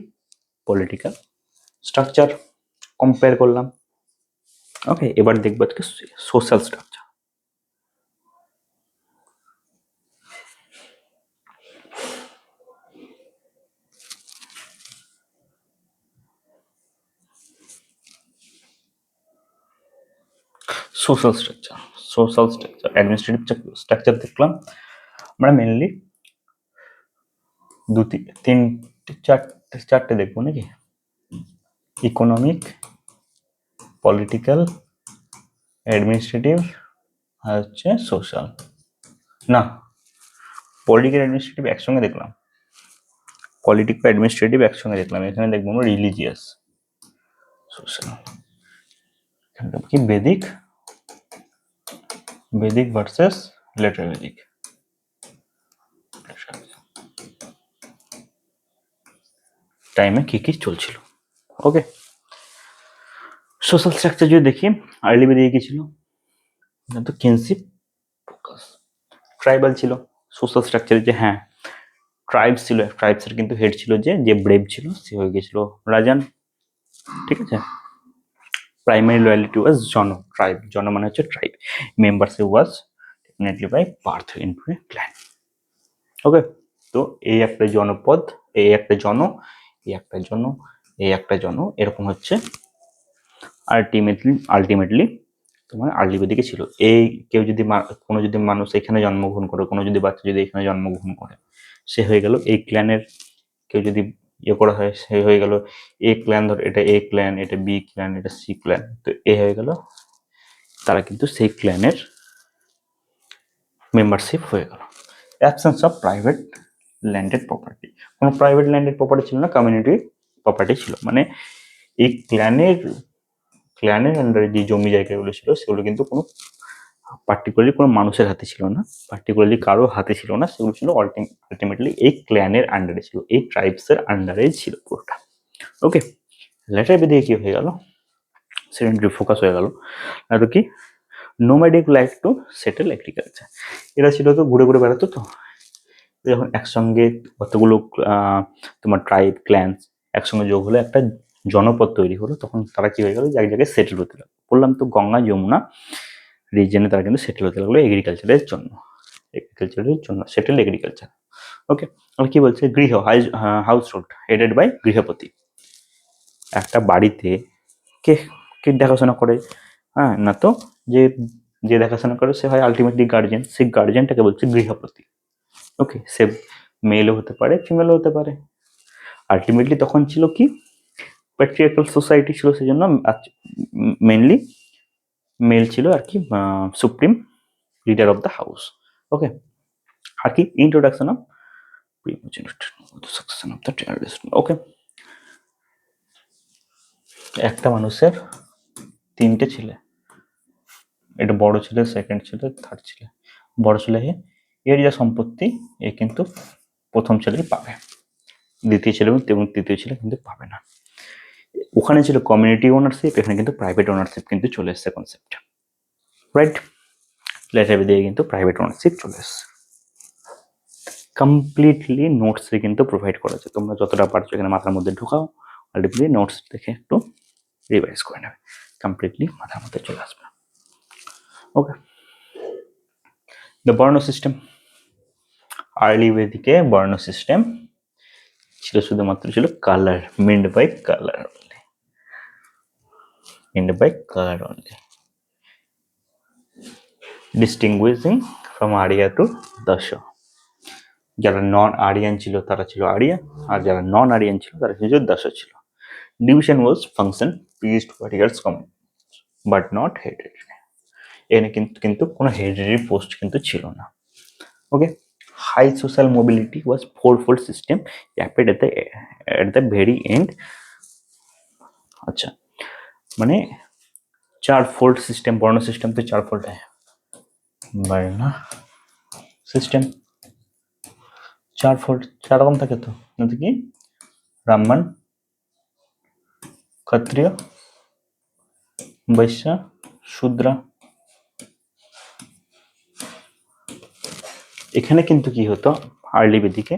পলিটিক্যাল স্ট্রাকচার কম্পেয়ার করলাম। ওকে, এবার দেখবো আজকে social structure. Social structure, social structure, administrative structure দেখলাম আমরা মেনলি চারটে দেখবো নাকি? ইকোনমিক, পলিটিক্যাল, অ্যাডমিনিস্ট্রেটিভ, আর হচ্ছে সোশ্যাল। না, পলিটিক্যাল অ্যাডমিনিস্ট্রেটিভ একসঙ্গে দেখলাম, পলিটিক্যাল অ্যাডমিনিস্ট্রেটিভ একসঙ্গে দেখলাম। এখানে দেখবো আমরা রিলিজিয়াস, সোশ্যাল, কি বেদিক, বেদিক ভার্সেস লেটার বেদিক, টাইমে কি কি চলছিল। ওকে, সোশ্যাল স্ট্রাকচার যদি দেখি, আর্লি বেদিকে কি ছিল? তো কিনশিপ ফোকাস, ট্রাইবাল ছিল সোশ্যাল স্ট্রাকচারে, যে হ্যাঁ ট্রাইবস ছিল, ট্রাইবসের কিন্তু হেড ছিল যে ব্রেভ ছিল, সে হয়ে গেছিল রাজান, ঠিক আছে? Primary loyalty was jana, tribe, jana মানে হচ্ছে tribe, membership was definitely by birth into a clan. Okay, তো এই একটা জনপদ, এই একটা জন, এই একটা জন, এই একটা জন, এরকম হচ্ছে আলটিমেটলি তোমার আর্লি বেদিকে ছিল। এই কেউ যদি কোনো যদি মানুষ এখানে জন্মগ্রহণ করে, কোনো যদি বাচ্চা যদি এখানে জন্মগ্রহণ করে, সে হয়ে গেল এই ক্ল্যানের, কেউ যদি ইয়ে করা হয় সে হয়ে গেল এ ক্ল্যান, ধর এটা এ ক্ল্যান, এটা বি ক্ল্যান, এটা সি ক্ল্যান, তো এ হয়ে গেল, তারা কিন্তু সেই ক্ল্যানের মেম্বারশিপ হয়ে গেল। Absence of private landed property, কোনো প্রাইভেট ল্যান্ডেড প্রপার্টি ছিল না, কমিউনিটি প্রপার্টি ছিল, মানে এই ক্ল্যানের আন্ডারে যে জমি জায়গাগুলো ছিল সেগুলো কিন্তু কোনো পার্টিকুলারলি কোনো মানুষের হাতে ছিল না, পার্টিকুলারলি কারো হাতে ছিল না, সেগুলো ছিল আলটিমেটলি এই ক্ল্যানের আন্ডারে ছিল, এই ট্রাইবসের আন্ডারে ছিল পুরোটা। ওকে, লেটার বেদিকে কি হয়ে গেল? সেকেন্ডারি ফোকাস হয়ে গেল আর কি nomadic life to settle agriculture. এরা ছিল তো ঘুরে ঘুরে বেড়াতো, তো যখন একসঙ্গে কতগুলো তোমার ট্রাইব ক্ল্যান্স একসঙ্গে যোগ হলো, একটা জনপদ তৈরি হলো, তখন তারা কি হয়ে গেল, এক জায়গায় সেটেল হতে লাগলো। বললাম তো গঙ্গা যমুনা রিজনে তারা কিন্তু সেটেল হতে লাগলো এগ্রিকালচারের জন্য, সেটেল এগ্রিকালচার। ওকে, আর কি বলছে? গৃহ, হাউস হোল্ড হেডেড বাই গৃহপতি। একটা বাড়িতে কে কে দেখাশোনা করে? হ্যাঁ, না তো যে যে দেখাশোনা করে সে হয় আলটিমেটলি গার্জেন, সেই গার্জেনটাকে বলছে গৃহপতি। ওকে, সে মেলও হতে পারে ফিমেলও হতে পারে। আলটিমেটলি তখন ছিল কি প্যাট্রিয়ার্কাল সোসাইটি ছিল, সেই জন্য মেনলি মেল ছিল আর কি supreme leader of the house. Okay, আর কি introduction of succession of the terrorist. Okay, একটা মানুষের তিনটে ছেলে, এটা বড় ছেলে, সেকেন্ড ছেলে, থার্ড ছেলে। বড় ছেলে এর যা সম্পত্তি এ কিন্তু প্রথম ছেলেই পাবে, দ্বিতীয় ছেলে এবং তৃতীয় ছেলে কিন্তু পাবে না। ওখানে ছিল কমিউনিটি ওনারশিপ, এখানে কিন্তু প্রাইভেট ওনারশিপ কিন্তু চলে এসছে কনসেপ্ট, রাইট? লেটার দিয়ে কিন্তু প্রাইভেট ওনারশিপ চলে এসছে। কমপ্লিটলি নোটসে কিন্তু প্রোভাইড করা আছে, তোমরা যতটা পারছো এখানে মাথার মধ্যে ঢোকাও, আলটিমেটলি নোটস দেখে একটু রিভাইজ করে নেবে, কমপ্লিটলি মাথার মধ্যে চলে আসবে। Okay, the varna system. Early বেদিকে বর্ণ সিস্টেম ছিল শুধুমাত্র ছিল colour, meant by colour only, meant by colour only, distinguishing from Arya to Dasa. যারা নন আরিয়ান ছিল তারা ছিল আরিয়া, আর যারা নন আরিয়ান ছিল তারা ছিল দশ ছিল। Division was function priest warriors common but not hereditary. এখানে কিন্তু কোনো হেরিডিটারি পোস্ট কিন্তু ছিল না। Okay, high social mobility was fourfold system appeared at the very end. আচ্ছা, মানে চার ফোল্ড সিস্টেম, বর্ণ সিস্টেম তো চার ফোল্ড है, বর্ণ সিস্টেম চার ফোল্ড, চার রকম থাকে তো, নয়তো কি ব্রাহ্মণ, ক্ষত্রিয়, বৈশ্য, শূদ্র। এখানে কিন্তু কি হতো আর্লি বেদিকে,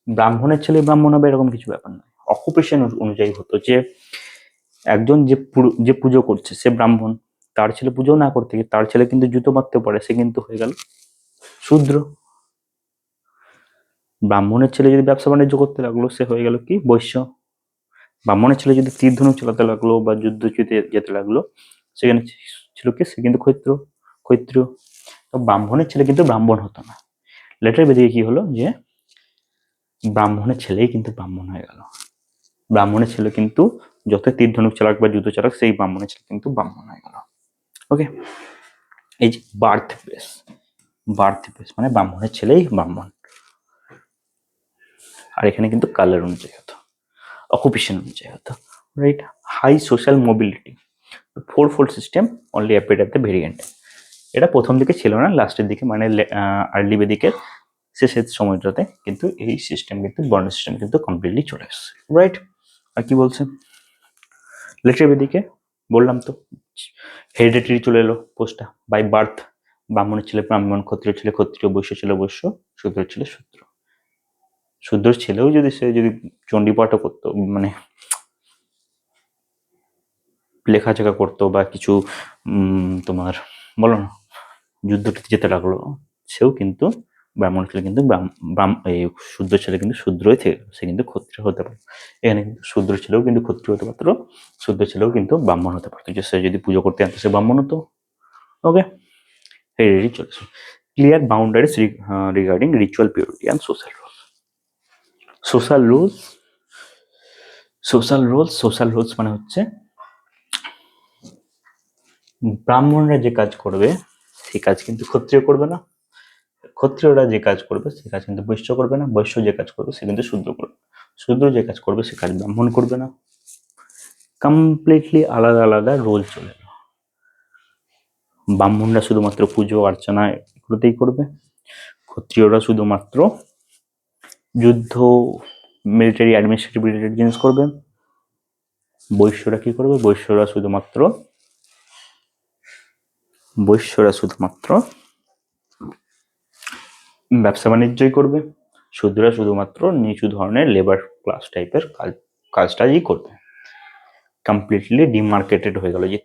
ব্রাহ্মণের ছেলে ব্রাহ্মণ হবে এরকম কিছু ব্যাপার নয়, অকুপেশন অনুযায়ী হতো। যে একজন যে পুজো করছে সে ব্রাহ্মণ, তার ছেলে পুজো না করতে গিয়ে তার ছেলে কিন্তু জুতো মারতে পারে, সে কিন্তু হয়ে গেল শূদ্র। ব্রাহ্মণের ছেলে যদি ব্যবসা বাণিজ্য করতে লাগলো সে হয়ে গেল কি বৈশ্য। ব্রাহ্মণের ছেলে যদি তীর ধনুক চালাতে লাগলো বা যুদ্ধ যেতে লাগলো সেখানে ছিল কি সে কিন্তু ক্ষত্রিয়। তো ব্রাহ্মণের ছেলে কিন্তু ব্রাহ্মণ হতো না। লেটার বেদিকে কি হলো যে ব্রাহ্মণের ছেলেই কিন্তু ব্রাহ্মণ হয়ে গেল। ব্রাহ্মণের ছেলে কিন্তু যত তীর ধনুক চালাক বা যুদ্ধ চালাক সেই ব্রাহ্মণের ছেলে কিন্তু ব্রাহ্মণ হয়ে গেল। ওকে, এই যে বার্থ প্লেস মানে ব্রাহ্মণের ছেলেই ব্রাহ্মণ। আর এখানে কিন্তু কালার অনুযায়ী হতো, অকুপেশন অনুযায়ী হতো, right? High social mobility, four fold system only appeared at the very end. এটা প্রথম দিকে ছিল না, লাস্টের দিকে মানে আর্লি বেদিকের শেষের সময়টাতে কিন্তু এই সিস্টেম কিন্তু বর্ণ সিস্টেম কিন্তু কমপ্লিটলি চলে এসছে, রাইট? আর কি বলছে লেটার বেদিকে বললাম তো হেরিডিটারি চলে এলো পোস্টটা বাই বার্থ, ব্রাহ্মণের ছেলে ব্রাহ্মণ, ক্ষত্রিয় ছেলে ক্ষত্রিয়, বৈশ্য ছেলে বৈশ্য, শূদ্র ছেলে শূদ্র। শূদ্র ছেলেও যদি সে যদি চণ্ডীপাঠও করতো, মানে লেখাচোখা করতো বা কিছু তোমার বলো না যুদ্ধটিতে যেতে লাগলো, সেও কিন্তু ব্রাহ্মণ ছেলে কিন্তু এই শূদ্র ছেলে কিন্তু শূদ্রই থেকে সে কিন্তু ক্ষত্রিয় হতে পারে। এখানে কিন্তু শূদ্র ছেলেও কিন্তু ক্ষত্রিয় হতে পারতো, শূদ্র ছেলেও কিন্তু ব্রাহ্মণ হতে পারতো, যে সে যদি পুজো করতে আনতো সে ব্রাহ্মণ হতো। ওকে, হেরিডিটি চলেছে। Clear boundaries regarding ritual purity and social rules. Social rules মানে হচ্ছে ব্রাহ্মণরা যে কাজ করবে সেই কাজ কিন্তু ক্ষত্রিয় করবে না, ক্ষত্রিয়রা যে কাজ করবে সে কাজ কিন্তু বৈশ্য করবে না, বৈশ্য যে কাজ করবে সে কিন্তু শূদ্র করবে, শূদ্র যে কাজ করবে সে কাজ ব্রাহ্মণ করবে না। কমপ্লিটলি আলাদা আলাদা রোল চলে এলো। ব্রাহ্মণরা শুধুমাত্র পুজো অর্চনা এগুলোতেই করবে, ক্ষত্রিয়রা শুধুমাত্র যুদ্ধ মিলিটারি অ্যাডমিনিস্ট্রেটিভ রিলেটেড জিনিস করবে, বৈশ্যরা কি করবে, বৈশ্যরা শুধুমাত্র ব্যবসা বাণিজ্যই করবে, শূদ্ররা শুধুমাত্র নিচু ধরনের লেবার ক্লাস টাইপের কাজটাই করবে। কমপ্লিটলি ডিমার্কেটেড হয়ে গেল যে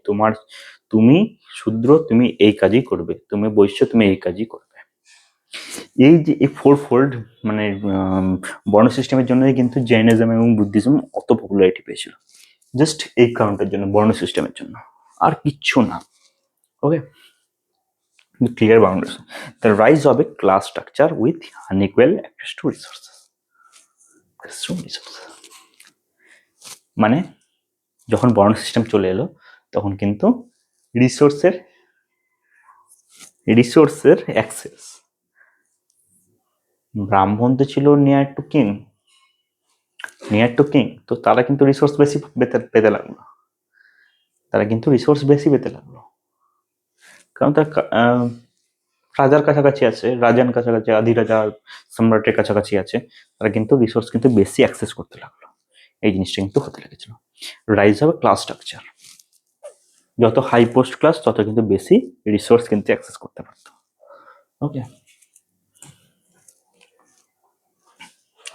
তুমি শূদ্র তুমি এই কাজই করবে, তুমি বৈশ্য তুমি এই কাজই করবে। এই যে এই ফোর ফোল্ড মানে বর্ণ সিস্টেমের জন্যই কিন্তু জৈনিজম এবং বুদ্ধিজম অত পপুলারিটি পেয়েছিল, জাস্ট এই কারণটার জন্য, বর্ণ সিস্টেমের জন্য, আর কিচ্ছু না। ওকে, clear boundaries. The rise of a class structure with unequal access to resources. মানে যখন বর্ণ সিস্টেম চলে এলো তখন কিন্তু রিসোর্সের অ্যাক্সেস, ব্রাহ্মণ তো ছিল নিয়ার টু কিং, তো তারা কিন্তু রিসোর্স বেশি পেতে লাগলো, কারণ তার রাজার কাছাকাছি আছে, রাজার কাছাকাছি, আধিরাজা সম্রাটের কাছাকাছি আছে, তারা কিন্তু রিসোর্স কিন্তু বেশি অ্যাক্সেস করতে লাগলো। এই জিনিসটা কিন্তু হতে লেগেছিল। রাইজ হবে ক্লাস স্ট্রাকচার, যত হাই পোস্ট ক্লাস তত কিন্তু বেশি রিসোর্স কিন্তু অ্যাক্সেস করতে পারতো। ওকে,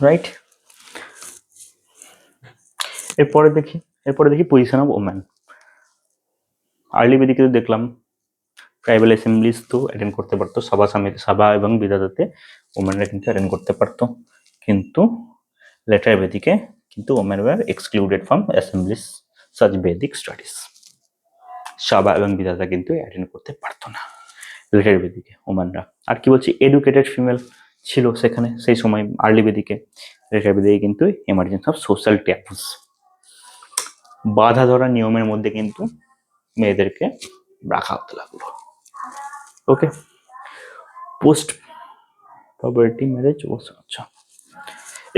রাইট। এরপরে দেখি পজিশন অফ ওম্যান। আর্লি বেদিকে দেখলাম ট্রাইবাল অ্যাসেম্বলিজ তো অ্যাটেন্ড করতে পারতো, সভা এবং বিদাতাতে ওমেনরা কিন্তু অ্যাটেন্ড করতে পারতো, কিন্তু লেটার বেদিকে কিন্তু women were excluded from assemblies such Vedic studies. Sabha এবং বিদাতা কিন্তু অ্যাটেন্ড করতে পারতো না লেটার বেদিকে ওমেনরা। আর কি বলছি, এডুকেটেড ফিমেল ছিল সেখানে সেই সময় আর্লি বেদিকে। লেটার বেদিকে কিন্তু এমার্জেন্স অফ সোশ্যাল ট্যাবুস, বাধা ধরা নিয়মের মধ্যে কিন্তু মেয়েদেরকে রাখা হতে লাগলো। ওকে, পোস্ট পাবার্টি ম্যারেজ ও আচ্ছা,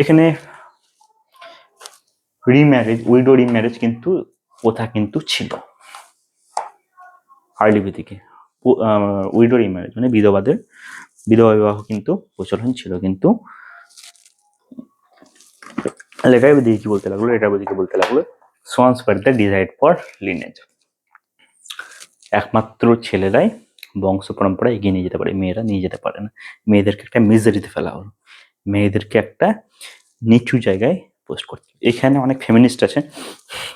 এখানে উইডো রিম্যারেজ কিন্তু প্রথা কিন্তু ছিল আর্লি বেদিকে। উইডো রিম্যারেজ মানে বিধবা বিবাহ কিন্তু প্রচলন ছিল, কিন্তু লেটার বেদিকে কি বলতে লাগলো, swans war the ডিজাইড for lineage, একমাত্র ছেলেরাই বংশ পরম্পরা এগিয়ে নিয়ে যেতে পারে, মেয়েরা নিয়ে যেতে পারে না। মেয়েদেরকে একটা মিজারিতে ফেলা হলো, মেয়েদেরকে একটা নিচু জায়গায় পোস্ট করছে। এখানে অনেক ফেমিনিস্ট আছে,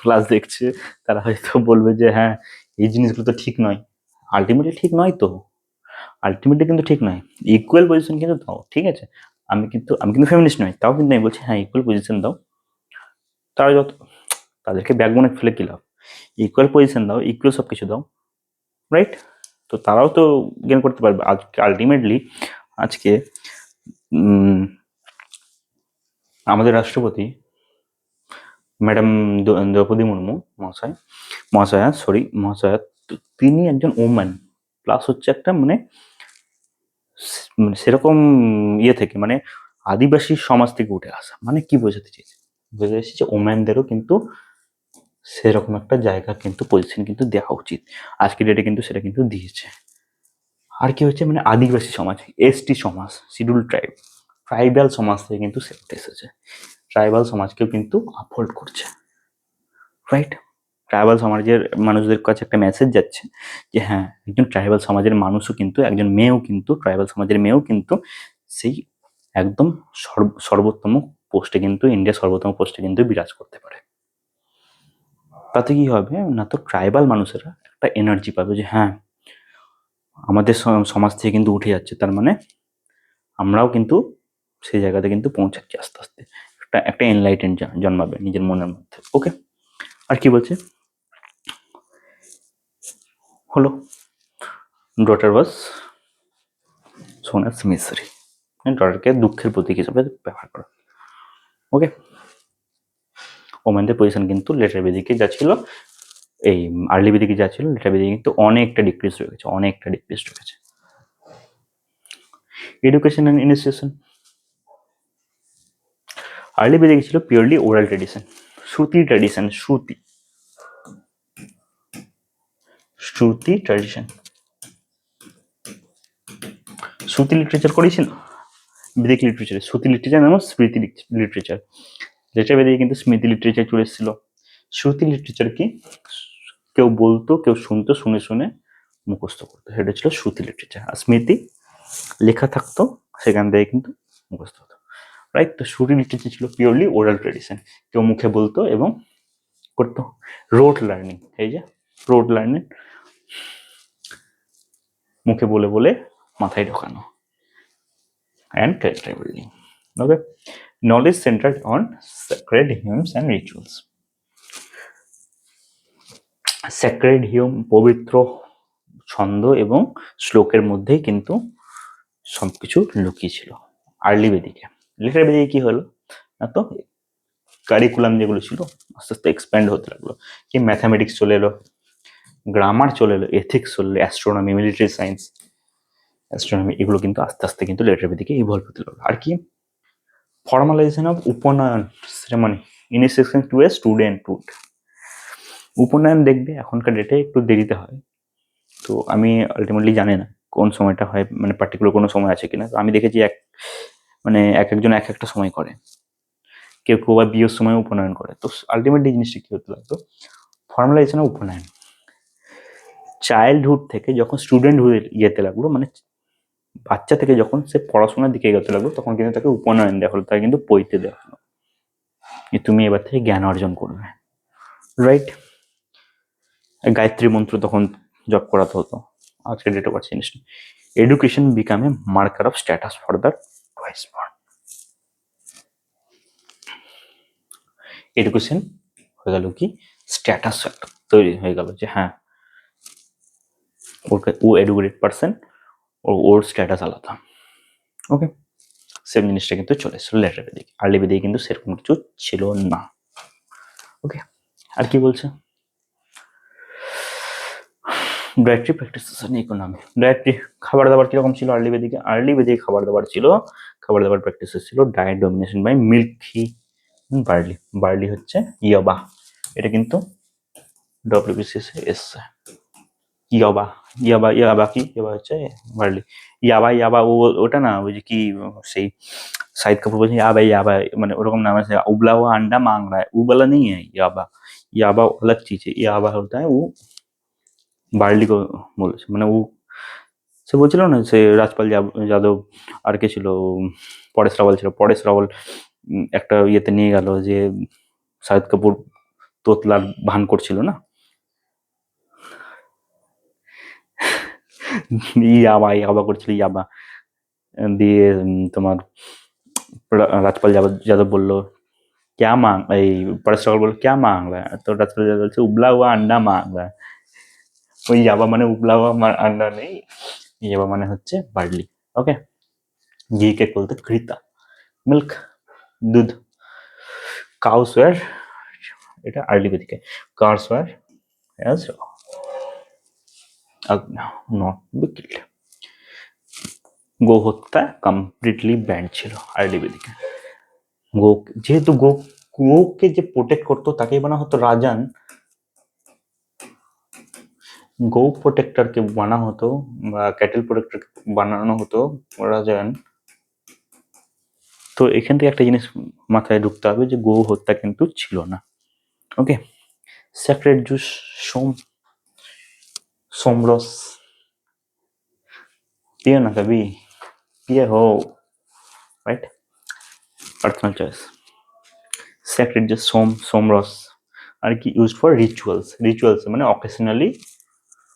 ক্লাস দেখছে, তারা হয়তো বলবে যে হ্যাঁ এই জিনিসগুলো তো ঠিক নয়। আলটিমেটলি ঠিক নয় তো, কিন্তু ঠিক নয়। ইকুয়াল পজিশন কিন্তু দাও, ঠিক আছে। আমি কিন্তু ফেমিনিস্ট নই, তাও কিন্তু আমি বলছি হ্যাঁ ইকুয়াল পজিশন দাও। তারা তাদেরকে ব্যাকবোনে ফেলে কি লাভ, ইকুয়াল পজিশন দাও, ইকুয়াল সব কিছু দাও, রাইট। তো তারাও তো গেন করতে পারবে। আজকে আলটিমেটলি আমাদের রাষ্ট্রপতি ম্যাডাম দ্রৌপদী মুর্মু মহাশয়া, তিনি একজন ওম্যান, প্লাস হচ্ছে একটা মানে সেরকম থেকে মানে আদিবাসী সমাজ থেকে উঠে আসা। মানে কি বোঝাতে চেয়েছে যে ওম্যানদেরও কিন্তু সেরকম একটা জায়গা কিন্তু পজিশন কিন্তু দেওয়া উচিত। আজকের ডেটে কিন্তু সেটা কিন্তু দিয়েছে। আর কি হচ্ছে মানে আদিবাসী সমাজ, এসটি সমাজ, শিডিউল ট্রাইবাল সমাজ থেকে কিন্তু সেটা এসেছে, ট্রাইবাল সমাজকেও কিন্তু আপহোল্ড করছে, রাইট। ট্রাইবাল সমাজের মানুষদের কাছে একটা মেসেজ যাচ্ছে যে হ্যাঁ একজন ট্রাইবাল সমাজের মানুষও কিন্তু, একজন মেয়েও কিন্তু, ট্রাইবাল সমাজের মেয়েও কিন্তু সেই একদম সর্বোত্তম পোস্টে কিন্তু, ইন্ডিয়ার সর্বোত্তম পোস্টে কিন্তু বিরাজ করতে পারে। তাতে কি হবে না, তো ট্রাইবাল মানুষেরা একটা এনার্জি পাবে যে হ্যাঁ আমাদের সমাজ থেকে কিন্তু উঠে যাচ্ছে, তার মানে আমরাও কিন্তু সেই জায়গাতে কিন্তু পৌঁছাচ্ছি আস্তে আস্তে, একটা এনলাইটেন জন্মাবে নিজের মনের মধ্যে। ওকে, আর কি বলছে, হলো ডটার ওয়াজ শোন অ্যাজ মিসরি, ডটারকে দুঃখের প্রতীক হিসেবে ব্যবহার করা। ওকে, ওমেনদের পজিশন কিন্তু লেটার বেদিকে যা ছিল, এই আর্লি বেদিকে যা ছিল, লেটার বেদিকে কিন্তু অনেকটা ডিক্রিজ হয়ে গেছে, এডুকেশন অ্যান্ড ইনিশিয়েশন আর্লি বেদিকে ছিল পিওরলি ওরাল ট্রেডিশন, শ্রুতি ট্র্যাডিশন। শ্রুতি লিটারেচার করেছিল বেদিক লিটারেচারে, শ্রুতি লিটারেচার এবং স্মৃতি লিটারেচার। লেটার বেদিকে কিন্তু স্মৃতি লিটারেচার চলে এসেছিল। শ্রুতি লিটারেচার কি, কেউ বলতো, কেউ শুনতো, শুনে শুনে মুখস্থ করতো, সেটা ছিল শ্রুতি লিটারেচার। আর স্মৃতি লেখা থাকতো, সেখান থেকে কিন্তু মুখস্থ হতো, রাইট। তো শ্রুতি লিটারেচার ছিল পিওরলি ওরাল ট্রেডিশন, কেউ মুখে বলতো এবং করতো। রোড লার্নিং, এই যে রোড লার্নিং, মুখে বলে বলে মাথায় ঢোকানো, and character building. Okay, knowledge centered on sacred hymns and rituals. Sacred hymn, পবিত্র ছন্দ এবং শ্লোকের মধ্যেই কিন্তু সবকিছু লুকিয়ে ছিল আর্লি বেদিকে। লেটার বেদিকে কি হলো না, তো কারিকুলাম যেগুলো ছিল আস্তে আস্তে এক্সপ্যান্ড হতে লাগলো, কি ম্যাথামেটিক্স চলে এলো, গ্রামার চলে এলো, এথিক্স চলে এলো, অ্যাস্ট্রোনমি, মিলিটারি সায়েন্স, অ্যাস্ট্রোনমি, এগুলো কিন্তু আস্তে আস্তে কিন্তু লেটার বেদিকে ইভলভ হতে লাগলো। আর কি ফর্মালাইজেশন অফ উপনয়ন সেরেমনি ইনিশিয়েশন টু এ স্টুডেন্টহুড। উপনয়ন দেখবে এখনকার ডেটে একটু দেরিতে হয়, তো আমি আলটিমেটলি জানি না কোন সময়টা হয়, মানে পার্টিকুলার কোনো সময় আছে কিনা। তো আমি দেখেছি এক একজন এক একটা সময় করে, কেউ কেউ বা বিয়ের সময় উপনয়ন করে। তো আলটিমেটলি জিনিসটা কি হতে লাগতো, ফর্মালাইজেশন অফ উপনয়ন চাইল্ডহুড থেকে যখন স্টুডেন্ট হয়ে যেতে লাগলো, মানে বাচ্চা থেকে যখন সে পড়াশোনার দিকে এগোতে লাগলো, তখন কিন্তু তাকে উপনয়ন দেওয়া হলো, তাকে কিন্তু পৈতে দেওয়া হলো, তুমি এবার থেকে জ্ঞান অর্জন করবে, রাইট? গায়ত্রী মন্ত্র তখন জপ করাতে হতো, আজকে ডেট অফ বার্থ জিনিস। Education became a marker of status for the twice born. Education হয়ে গেল কি স্ট্যাটাস তৈরি হয়ে গেল, যে হ্যাঁ ও এডুকেটেড পার্সন, ওর স্ট্যাটাস আলাদা। ওকে, সেম জিনিসটা কিন্তু চলে এসেছিল লেটার বেদিক। আর্লি বেদিকে কিন্তু সেরকম কিছু ছিল না। ওকে, আর কি বলছে, dietary practices and economy. Dietary খাবার দাবার কিরকম ছিল আর্লি বেদিকে? আর্লি বেদিকে খাবার দাবার প্র্যাকটিসেস ছিল ডায়েট ডমিনেশন বাই মিল্ক, ঘি, বার্লি। বার্লি হচ্ছে ইয়াবা, এটা কিন্তু ডব্লিউবিসিএস এসছে। ইয়াবা ইয়াবা ইয়াবা কি, ইয়াবা হচ্ছে বার্লি। ইয়াবা ওটা না, ওই যে কি সেই शाहिद कपूर बोलते याबा याबा, মানে ওরকম নাম আছে, उबला हुआ अंडा मांग रहा है, उबला नहीं है याबा। याबा अलग चीज है, याबा होता है वो বার্লি বলেছে, মানে ও সে বলছিল না, সে রাজপাল যাদব আর কে ছিল, পরেশ রাওয়াল ছিল, পরেশ রাওয়াল একটা ইয়েতে নিয়ে গেল যে শাহিদ কাপুর তোতলার ভান করছিল না, ইয়াবা ইয়াবা করছিল ইয়াবা দিয়ে, তোমার রাজপাল যাদব বললো क्या मांग, এই পরেশ রাওয়াল বললো क्या मांग रहा है, তো রাজপাল যাদব বলছে উবলা হুয়া আন্ডা मांग रहा है। ওই ইয়াবা মানে উবলা হুয়া আন্ডা নেই, ইয়াবা মানে হচ্ছে বার্লি। ওকে, ঘি কে বলতে ঘৃতা, মিল্ক দুধ, কাউস ওয়ার, এটা আর্লি বেদিকে, cows were as not be killed. গো হত্যা কমপ্লিটলি ব্যান্ড ছিল আর্লি বেদিকে। গো, যেহেতু গোকে যে প্রোটেক্ট করতো তাকেই বানা হতো রাজান, গো প্রোটেক্টরকে বানা হতো বা ক্যাটেল প্রোটেক্টরকে বানানো হতো রাজান। তো এখান থেকে একটা জিনিস মাথায় ঢুকতে হবে যে গো হত্যা কিন্তু ছিল না। ওকে, সেক্রেট জুস, सोमरस पियो ना कभी, पिए हो, राइट? Personal choice. सेक्रेट जो सोमरस আর কি ইউজ ফর রিচুয়ালস মানে অকেশনালি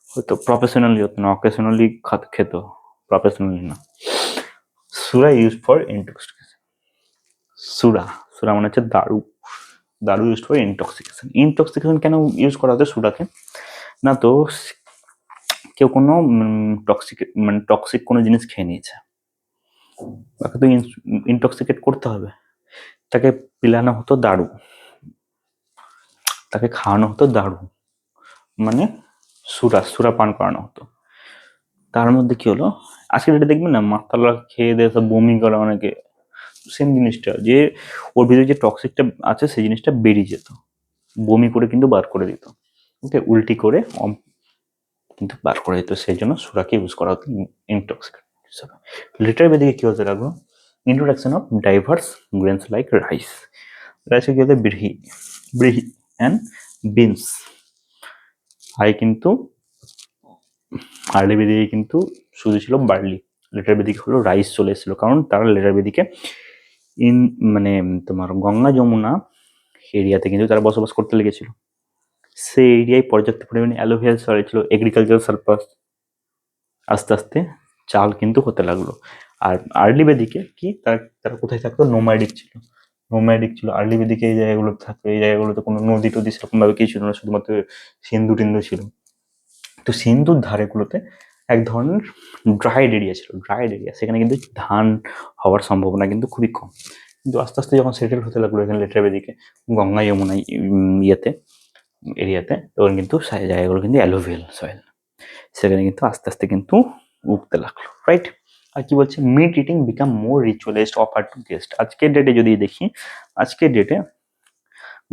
হতো, প্রফেশনালি হতো না, অকেশনালি খেত, প্রফেশনালি না। সুরা ইউজ ফর ইনটক্সিকেশন, সুরা মানে হচ্ছে দারু ইউজ ফর ইনটক্সিকেশন কেন ইউজ করা হতো সুরাকে না, তো কেউ কোনো টক্সিক কোনো জিনিস খেয়ে নিয়েছে, তাকে তো ইনটক্সিকেট করতে হবে, তাকে পিলানো হতো দারু, তাকে খাওয়ানো হতো দারু, মানে সুরা পান করানো হতো। তার মধ্যে কি হলো, আজকে যেটা দেখবেন না, মাতালা খেয়ে দিয়ে সব বমি করে অনেকে, সেম জিনিসটা, যে ওর ভিতরে যে টক্সিকটা আছে সেই জিনিসটা বেরিয়ে যেত, বমি করে কিন্তু বার করে দিত, ওকে, উল্টি করে কিন্তু বার করে দিত, সেই জন্য সুরাকে ইউজ করা হতো ইনটক্সিকেন্ট হিসাবে। লিটার বেদিকে কি হতে লাগলো, introduction of diverse grains like রাইসে কি হতো ব্রিহি অ্যান্ড বিনস। কিন্তু আর্লি বেদিকে কিন্তু শুধু ছিল বার্লি, লেটার বেদিকে হলো রাইস চলে এসেছিল, কারণ তারা লেটার বেদিকে মানে তোমার গঙ্গা যমুনা এরিয়াতে কিন্তু তারা বসবাস করতে লেগেছিল, সেই এরিয়ায় পর্যাপ্ত পরিমাণে অ্যালোভেরা সয়েল ছিল, এগ্রিকালচারাল সারপ্লাস, আস্তে আস্তে চাল কিন্তু হতে লাগলো। আর আর্লি বেদিকে কি তারা কোথায় থাকতো, নোম্যাডিক ছিল আর্লি বেদিকে, এই জায়গাগুলো থাকতো, এই জায়গাগুলোতে কোনো নদী টদী সেরকম ভাবে কিছু ছিল না, শুধুমাত্র সিন্ধু টিন্দু ছিল, তো সিন্ধুর ধারেগুলোতে এক ধরনের ড্রাইড এরিয়া ছিল, ড্রাইড এরিয়া, সেখানে কিন্তু ধান হওয়ার সম্ভাবনা কিন্তু খুবই কম। কিন্তু আস্তে আস্তে যখন সেটেল হতে লাগলো এখানে লেটার বেদিকে গঙ্গা যমুনা ইয়েতে এরিয়াতে, তখন কিন্তু জায়গাগুলো কিন্তু অ্যালোভিয়াল সয়েল, সেখানে কিন্তু আস্তে আস্তে কিন্তু উঠতে লাগলো, রাইট। আর কি বলছে, meat eating become more ritualised offer to guest. আজকের ডেটে যদি দেখি, আজকের ডেটে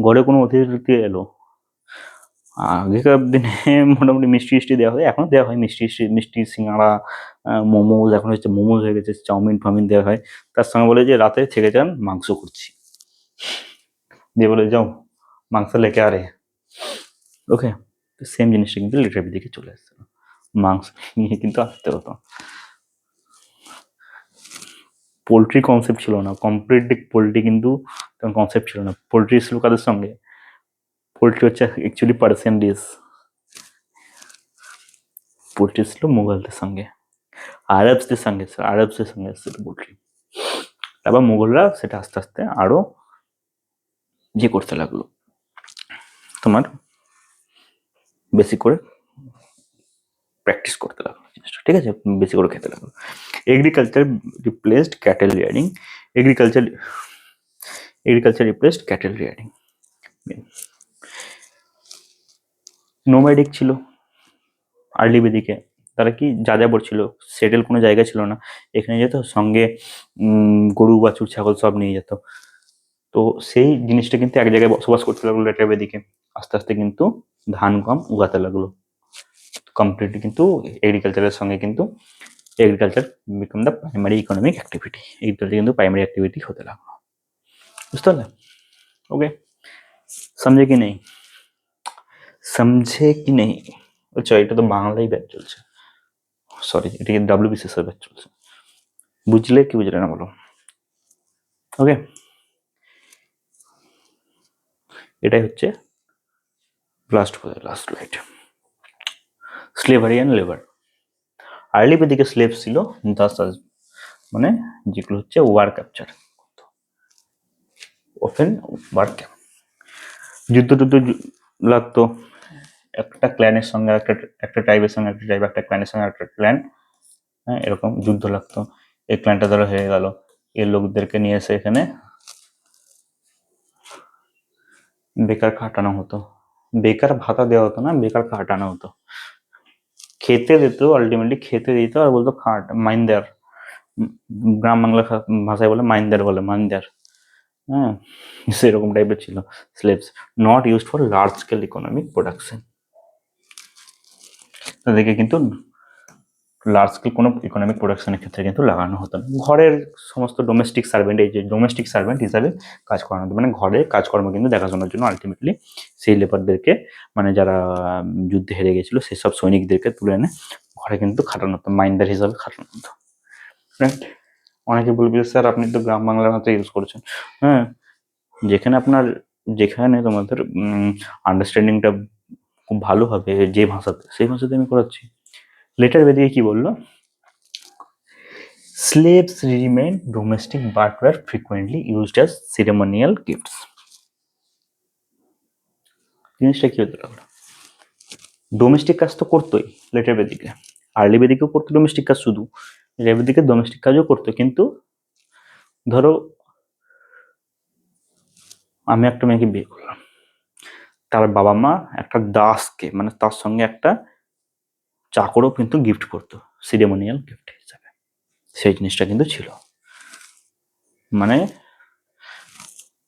ঘরে কোনো অতিথি এলো, আগেকার দিনে মোটামুটি মিষ্টি টিষ্টি দেওয়া হয়, এখনো দেওয়া হয় মিষ্টি মিষ্টি, সিঙ্গাড়া, মোমোজ, এখন হচ্ছে মোমোজ হয়ে গেছে, চাউমিন ফাউমিন দেওয়া হয়। তার সঙ্গে বলে যে রাতে থেকে যান, মাংস করছি, দিয়ে বলে যাও মাংস লেকে আরে। ওকে, সেম জিনিসটা কিন্তু লিটারের দিকে চলে আসছে, মাংস নিয়ে কিন্তু আসতে হতো। পোলট্রি কনসেপ্ট ছিল না, কমপ্লিটলি পোলট্রি কিন্তু তখন কনসেপ্ট ছিল না। পোলট্রি ছিল কাদের সঙ্গে, পোলট্রি হচ্ছে অ্যাকচুয়ালি পার্সিয়ান ডিশ, পোলট্রি ছিল মুঘলদের সঙ্গে, আরবসদের সঙ্গে, আরবসদের সঙ্গে এসেছিল পোলট্রি। তারপর মুঘলরা সেটা আস্তে আস্তে আরো ইয়ে করতে লাগলো, তোমার বেশি করে প্র্যাকটিস করতে লাগলো জিনিসটা, ঠিক আছে, বেশি করে খেতে লাগলো। Agriculture replaced cattle rearing, agriculture replaced cattle rearing. Nomadic ছিল আর্লি বেদিকে, তারা কি যাযাবর ছিল, সেটেল কোনো জায়গা ছিল না, এখানে যেত সঙ্গে গরু বাছুর ছাগল সব নিয়ে যেত। তো সেই জিনিসটা কিন্তু এক জায়গায় বসবাস করতে লাগলো লেটার বেদিকে, আস্তে আস্তে কিন্তু ধান গম উগাতে লাগলো, কমপ্লিটলি কিন্তু এগ্রিকালচারের সঙ্গে কিন্তু agriculture become the primary economic activity, agriculture কিন্তু প্রাইমারি অ্যাক্টিভিটি হতে লাগলো, বুঝতে পারলে? ওকে, समझे कि नहीं, समझे कि नहीं? আচ্ছা, এটা তো বাংলায় ব্যাচ চলছে, সরি, এটা কি ডাব্লিউবিসিএস এর ব্যাচ চলছে, বুঝলে কি বুঝলে না বলো? ওকে, এটাই হচ্ছে last light, slavery and labour. Early বেদিকে স্লেভ ছিল মানে যেগুলো হচ্ছে war capture, open war cap, যুদ্ধ টুদ্ধ লাগতো, একটা ক্ল্যানের সঙ্গে একটা ট্রাইবের সঙ্গে একটা ট্রাইব, একটা ক্ল্যানের সঙ্গে একটা ক্ল্যান, হ্যাঁ, এরকম যুদ্ধ লাগতো। এই ক্ল্যানটা ধরো হয়ে গেল, এর লোকদেরকে নিয়ে এসে এখানে বেকার খাটানো হতো, বেকার ভাতা দেওয়া হতো না, বেকার খাটানো হতো, খেতে দিত, আলটিমেটলি খেতে দিত, আর বলতো খাট মাইন্দার, গ্রাম বাংলা ভাষায় বলে মাইন্দার, বলে মাইন্দার, হ্যাঁ, সেরকম টাইপের ছিল slaves, not used for large scale economic production. তাদেরকে কিন্তু লার্জ স্কেল কোনো ইকোনমিক প্রোডাকশনের ক্ষেত্রে কিন্তু লাগানো হতো না, ঘরের সমস্ত ডোমেস্টিক সার্ভেন্ট, এই যে ডোমেস্টিক সার্ভেন্ট হিসাবে কাজ করানো হতো, মানে ঘরের কাজকর্ম কিন্তু দেখাশোনার জন্য আলটিমেটলি সেই লেবারদেরকে, মানে যারা যুদ্ধে হেরে গেছিল সেসব সৈনিকদেরকে তুলে এনে ঘরে কিন্তু খাটানো হতো, মাইন্দার হিসাবে খাটানো হতো, রাইট। অনেকে বলবে স্যার আপনি তো গ্রাম বাংলার ভাষা ইউজ করেছেন, হ্যাঁ, যেখানে তোমাদের আন্ডারস্ট্যান্ডিংটা খুব ভালো হবে যে ভাষাতে, সেই ভাষাতে আমি করাচ্ছি। লেটার বেদিকে কি বললো, slaves remained domestic but were frequently used as ceremonial gifts। জিনিসটা কি হতে লাগলো, ডোমেস্টিক কাজ তো করতোই লেটার বেদিকে, আর্লি বেদিকেও করতো ডোমেস্টিক কাজ, শুধু লেটার বেদিকে ডোমেস্টিক কাজও করতো, কিন্তু ধরো আমি একটা মেয়েকে বিয়ে করলাম, তার বাবা মা একটা দাসকে, মানে তার সঙ্গে একটা চাকরও কিন্তু গিফট করতো সিরেমোনিয়াল গিফট হিসাবে, সেই জিনিসটা কিন্তু ছিল, মানে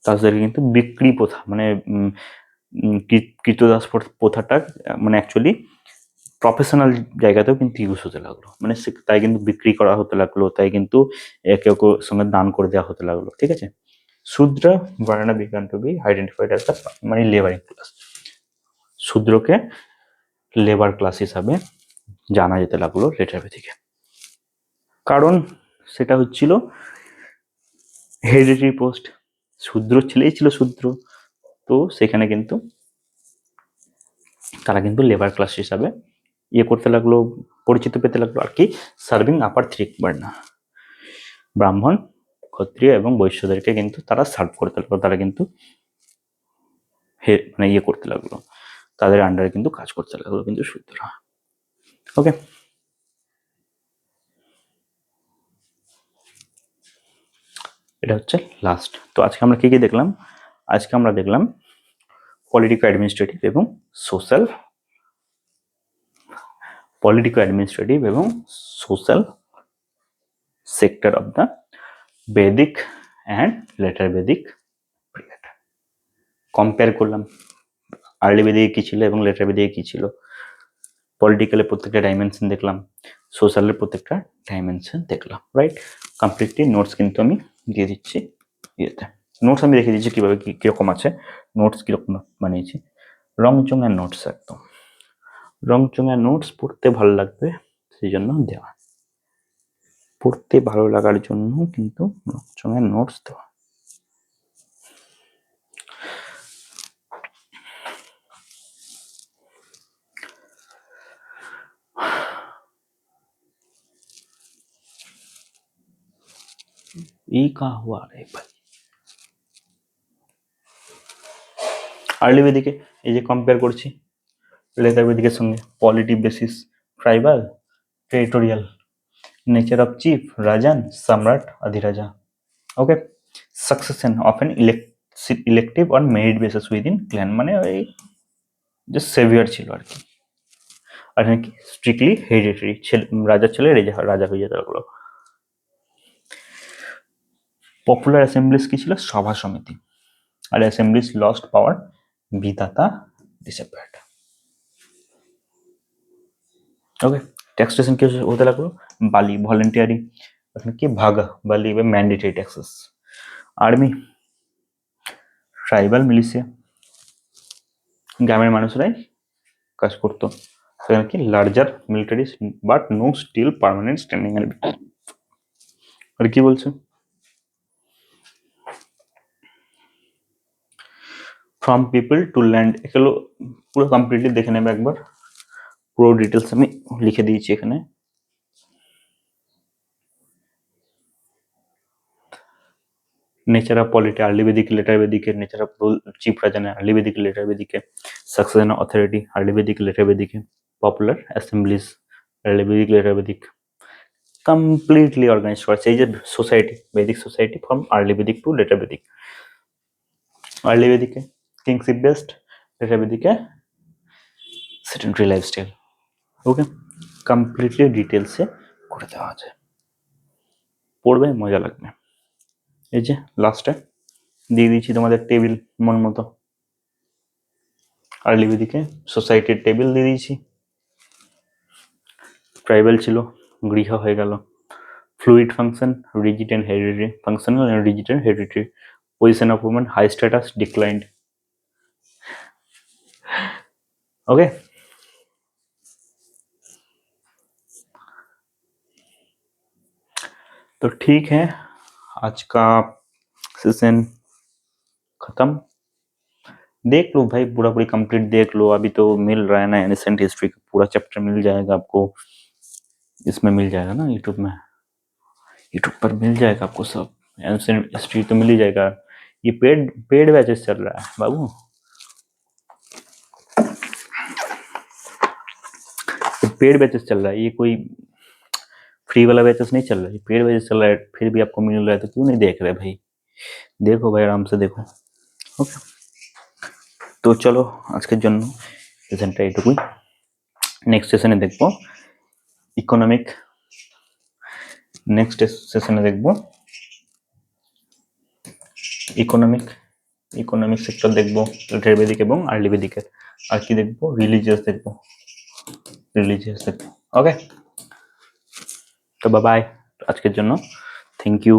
তাদেরকে কিন্তু বিক্রি প্রথা, মানে কৃতদাস প্রথাটা মানে অ্যাকচুয়ালি প্রফেশনাল জায়গাতেও কিন্তু ইউজ হতে লাগলো, মানে তাই কিন্তু বিক্রি করা হতে লাগলো, তাই কিন্তু একে অপর সঙ্গে দান করে দেওয়া হতে লাগলো, ঠিক আছে। শূদ্র বর্ণনা began to B identified as the মানে লেবারিং ক্লাস, শূদ্রকে লেবার ক্লাস হিসাবে জানা যেতে লাগলো লেটার থেকে, কারণ সেটা হচ্ছিল হেরিডিটারি পোস্ট, শূদ্র ছেলেই ছিল শূদ্র, তো সেখানে কিন্তু তারা কিন্তু লেবার ক্লাস হিসাবে ইয়ে করতে লাগলো, পরিচিত পেতে লাগলো, আর কি সার্ভিং আপার থ্রি বর্ণা, ব্রাহ্মণ, ক্ষত্রিয় এবং বৈশ্যদেরকে কিন্তু তারা সার্ভ করতে লাগলো, তারা কিন্তু মানে ইয়ে করতে লাগলো, তাদের আন্ডারে কিন্তু কাজ করতে লাগলো কিন্তু শূদ্ররা। ওকে, এটা হচ্ছে লাস্ট। তো আজকে আমরা কি কি দেখলাম? আজকে আমরা দেখলাম পলিটিকো অ্যাডমিনিস্ট্রেটিভ এবং সোশ্যাল, পলিটিকো অ্যাডমিনিস্ট্রেটিভ এবং social sector of the Vedic and later Vedic period. Compare করলাম আর্লি বেদিকে কি ছিল এবং লেটার বেদিকে কি ছিল। পলিটিক্যালের প্রত্যেকটা ডাইমেনশন দেখলাম, সোশ্যালের প্রত্যেকটা ডাইমেনশন দেখলাম, রাইট? কমপ্লিটলি নোটস কিন্তু আমি দিয়ে দিচ্ছি ইয়েতে। নোটস আমি দেখিয়ে দিচ্ছি কীভাবে কীরকম আছে, নোটস কীরকম বানিয়েছি। রংচঙের নোটস, একদম রংচঙের নোটস পড়তে ভালো লাগবে সেই জন্য দেওয়া, পড়তে ভালো লাগার জন্য কিন্তু রংচঙের নোটস দেওয়া। ये कहाँ हुआ रे भाई? আর্লি বেদিকে এই যে কম্পেয়ার করছি লেটার বেদিকের সঙ্গে, polity basis tribal territorial, nature of chief rajan samrat adhiraja. Okay, succession of an elective on merit basis within clan, মানে ওই যে সেভিয়ার ছিল আর কি। আর নাকি স্ট্রিক্টলি হেরিডিটারি, রাজার ছেলে রাজা হয়ে যেতে লাগলো। পপুলার অ্যাসেম্বলিজ কি ছিল? সভা সমিতি। আর অ্যাসেম্বলিজ লস্ট পাওয়ার, বিধাতা ডিসঅ্যাপিয়ার্ড। ওকে, ট্যাক্সেশন কি হতে লাগলো? বালি ভলেন্টিয়ারি, এখন কি ভাগা বালি বা mandatory taxes. Army tribal militia, গ্রামের মানুষরাই কাজ করতো। সেখানে কি larger military but no still permanent standing army. আর কি বলছে? ফ্রম পিপল টু ল্যান্ড, এগুলো পুরো কমপ্লিটলি দেখে নেবে একবার, পুরো ডিটেলস আমি লিখে দিয়েছি এখানে। नेचर ऑफ पॉलिटी अर्ली वैदिक लेटर वैदिक है, नेचर ऑफ रूल चीफ राजा ने अर्ली वैदिक लेटर वैदिक है, सक्सेशन ऑफ अथॉरिटी अर्ली वैदिक लेटर वैदिक है, पॉपुलर असेंबलीज अर्ली वैदिक लेटर वैदिक, कमप्लीटली ऑर्गेनाइज করেছে এই যে সোসাইটি, वैदिक सोसाइटी फ्रॉम अर्ली वैदिक टू लेटर वैदिक। अर्ली वैदिक है किंगशिप बेस्ड, लेटर वैदिक है सेडेंटरी लाइफस्टाइल। ওকে, কমপ্লিটলি ডিটেলসে করে দেওয়া আছে, পড়বে মজা লাগবে। এই যে লাস্টে দিয়ে দিয়েছি তোমাদের টেবিল মন মতো, আর্লি বেদিকে সোসাইটির টেবিল দিয়ে দিয়েছি, ট্রাইবাল ছিল গৃহ হয়ে গেল, fluid function rigid and hereditary, functional and rigid and hereditary, position of women high status declined. Okay, तो ठीक है, आज का सेशन खत्म। देख लो भाई, पूरा पूरी कंप्लीट देख लो, अभी तो मिल रहा है ना एनिसेंट हिस्ट्री का पूरा चैप्टर मिल जाएगा आपको, इसमें मिल जाएगा ना यूट्यूब पर मिल जाएगा आपको सब, एनिसेंट हिस्ट्री तो मिल ही जाएगा। ये पेड पेड बैचेस चल रहा है बाबू, पेड बैचेस चल रहा है, ये कोई फ्री वाला बैचेस नहीं चल रहा है, पेड बैचेस चल रहा है, फिर भी आपको मिल रहा है तो क्यों नहीं देख रहे भाई? देखो भाई, आराम से देखो। ओके, तो चलो আজকের জন্য সেশনটা এইটুকুই, নেক্সট সেশনে দেখবো ইকোনমিক, নেক্সট সেশনে দেখবো ইকোনমিক সেক্টর দেখবো, লেটার বেদিক এবং আর্লি বেদিকের। আর কি দেখবো? রিলিজিয়াস দেখবো। ওকে, তো বাই বাই আজকের জন্য, থ্যাংক ইউ।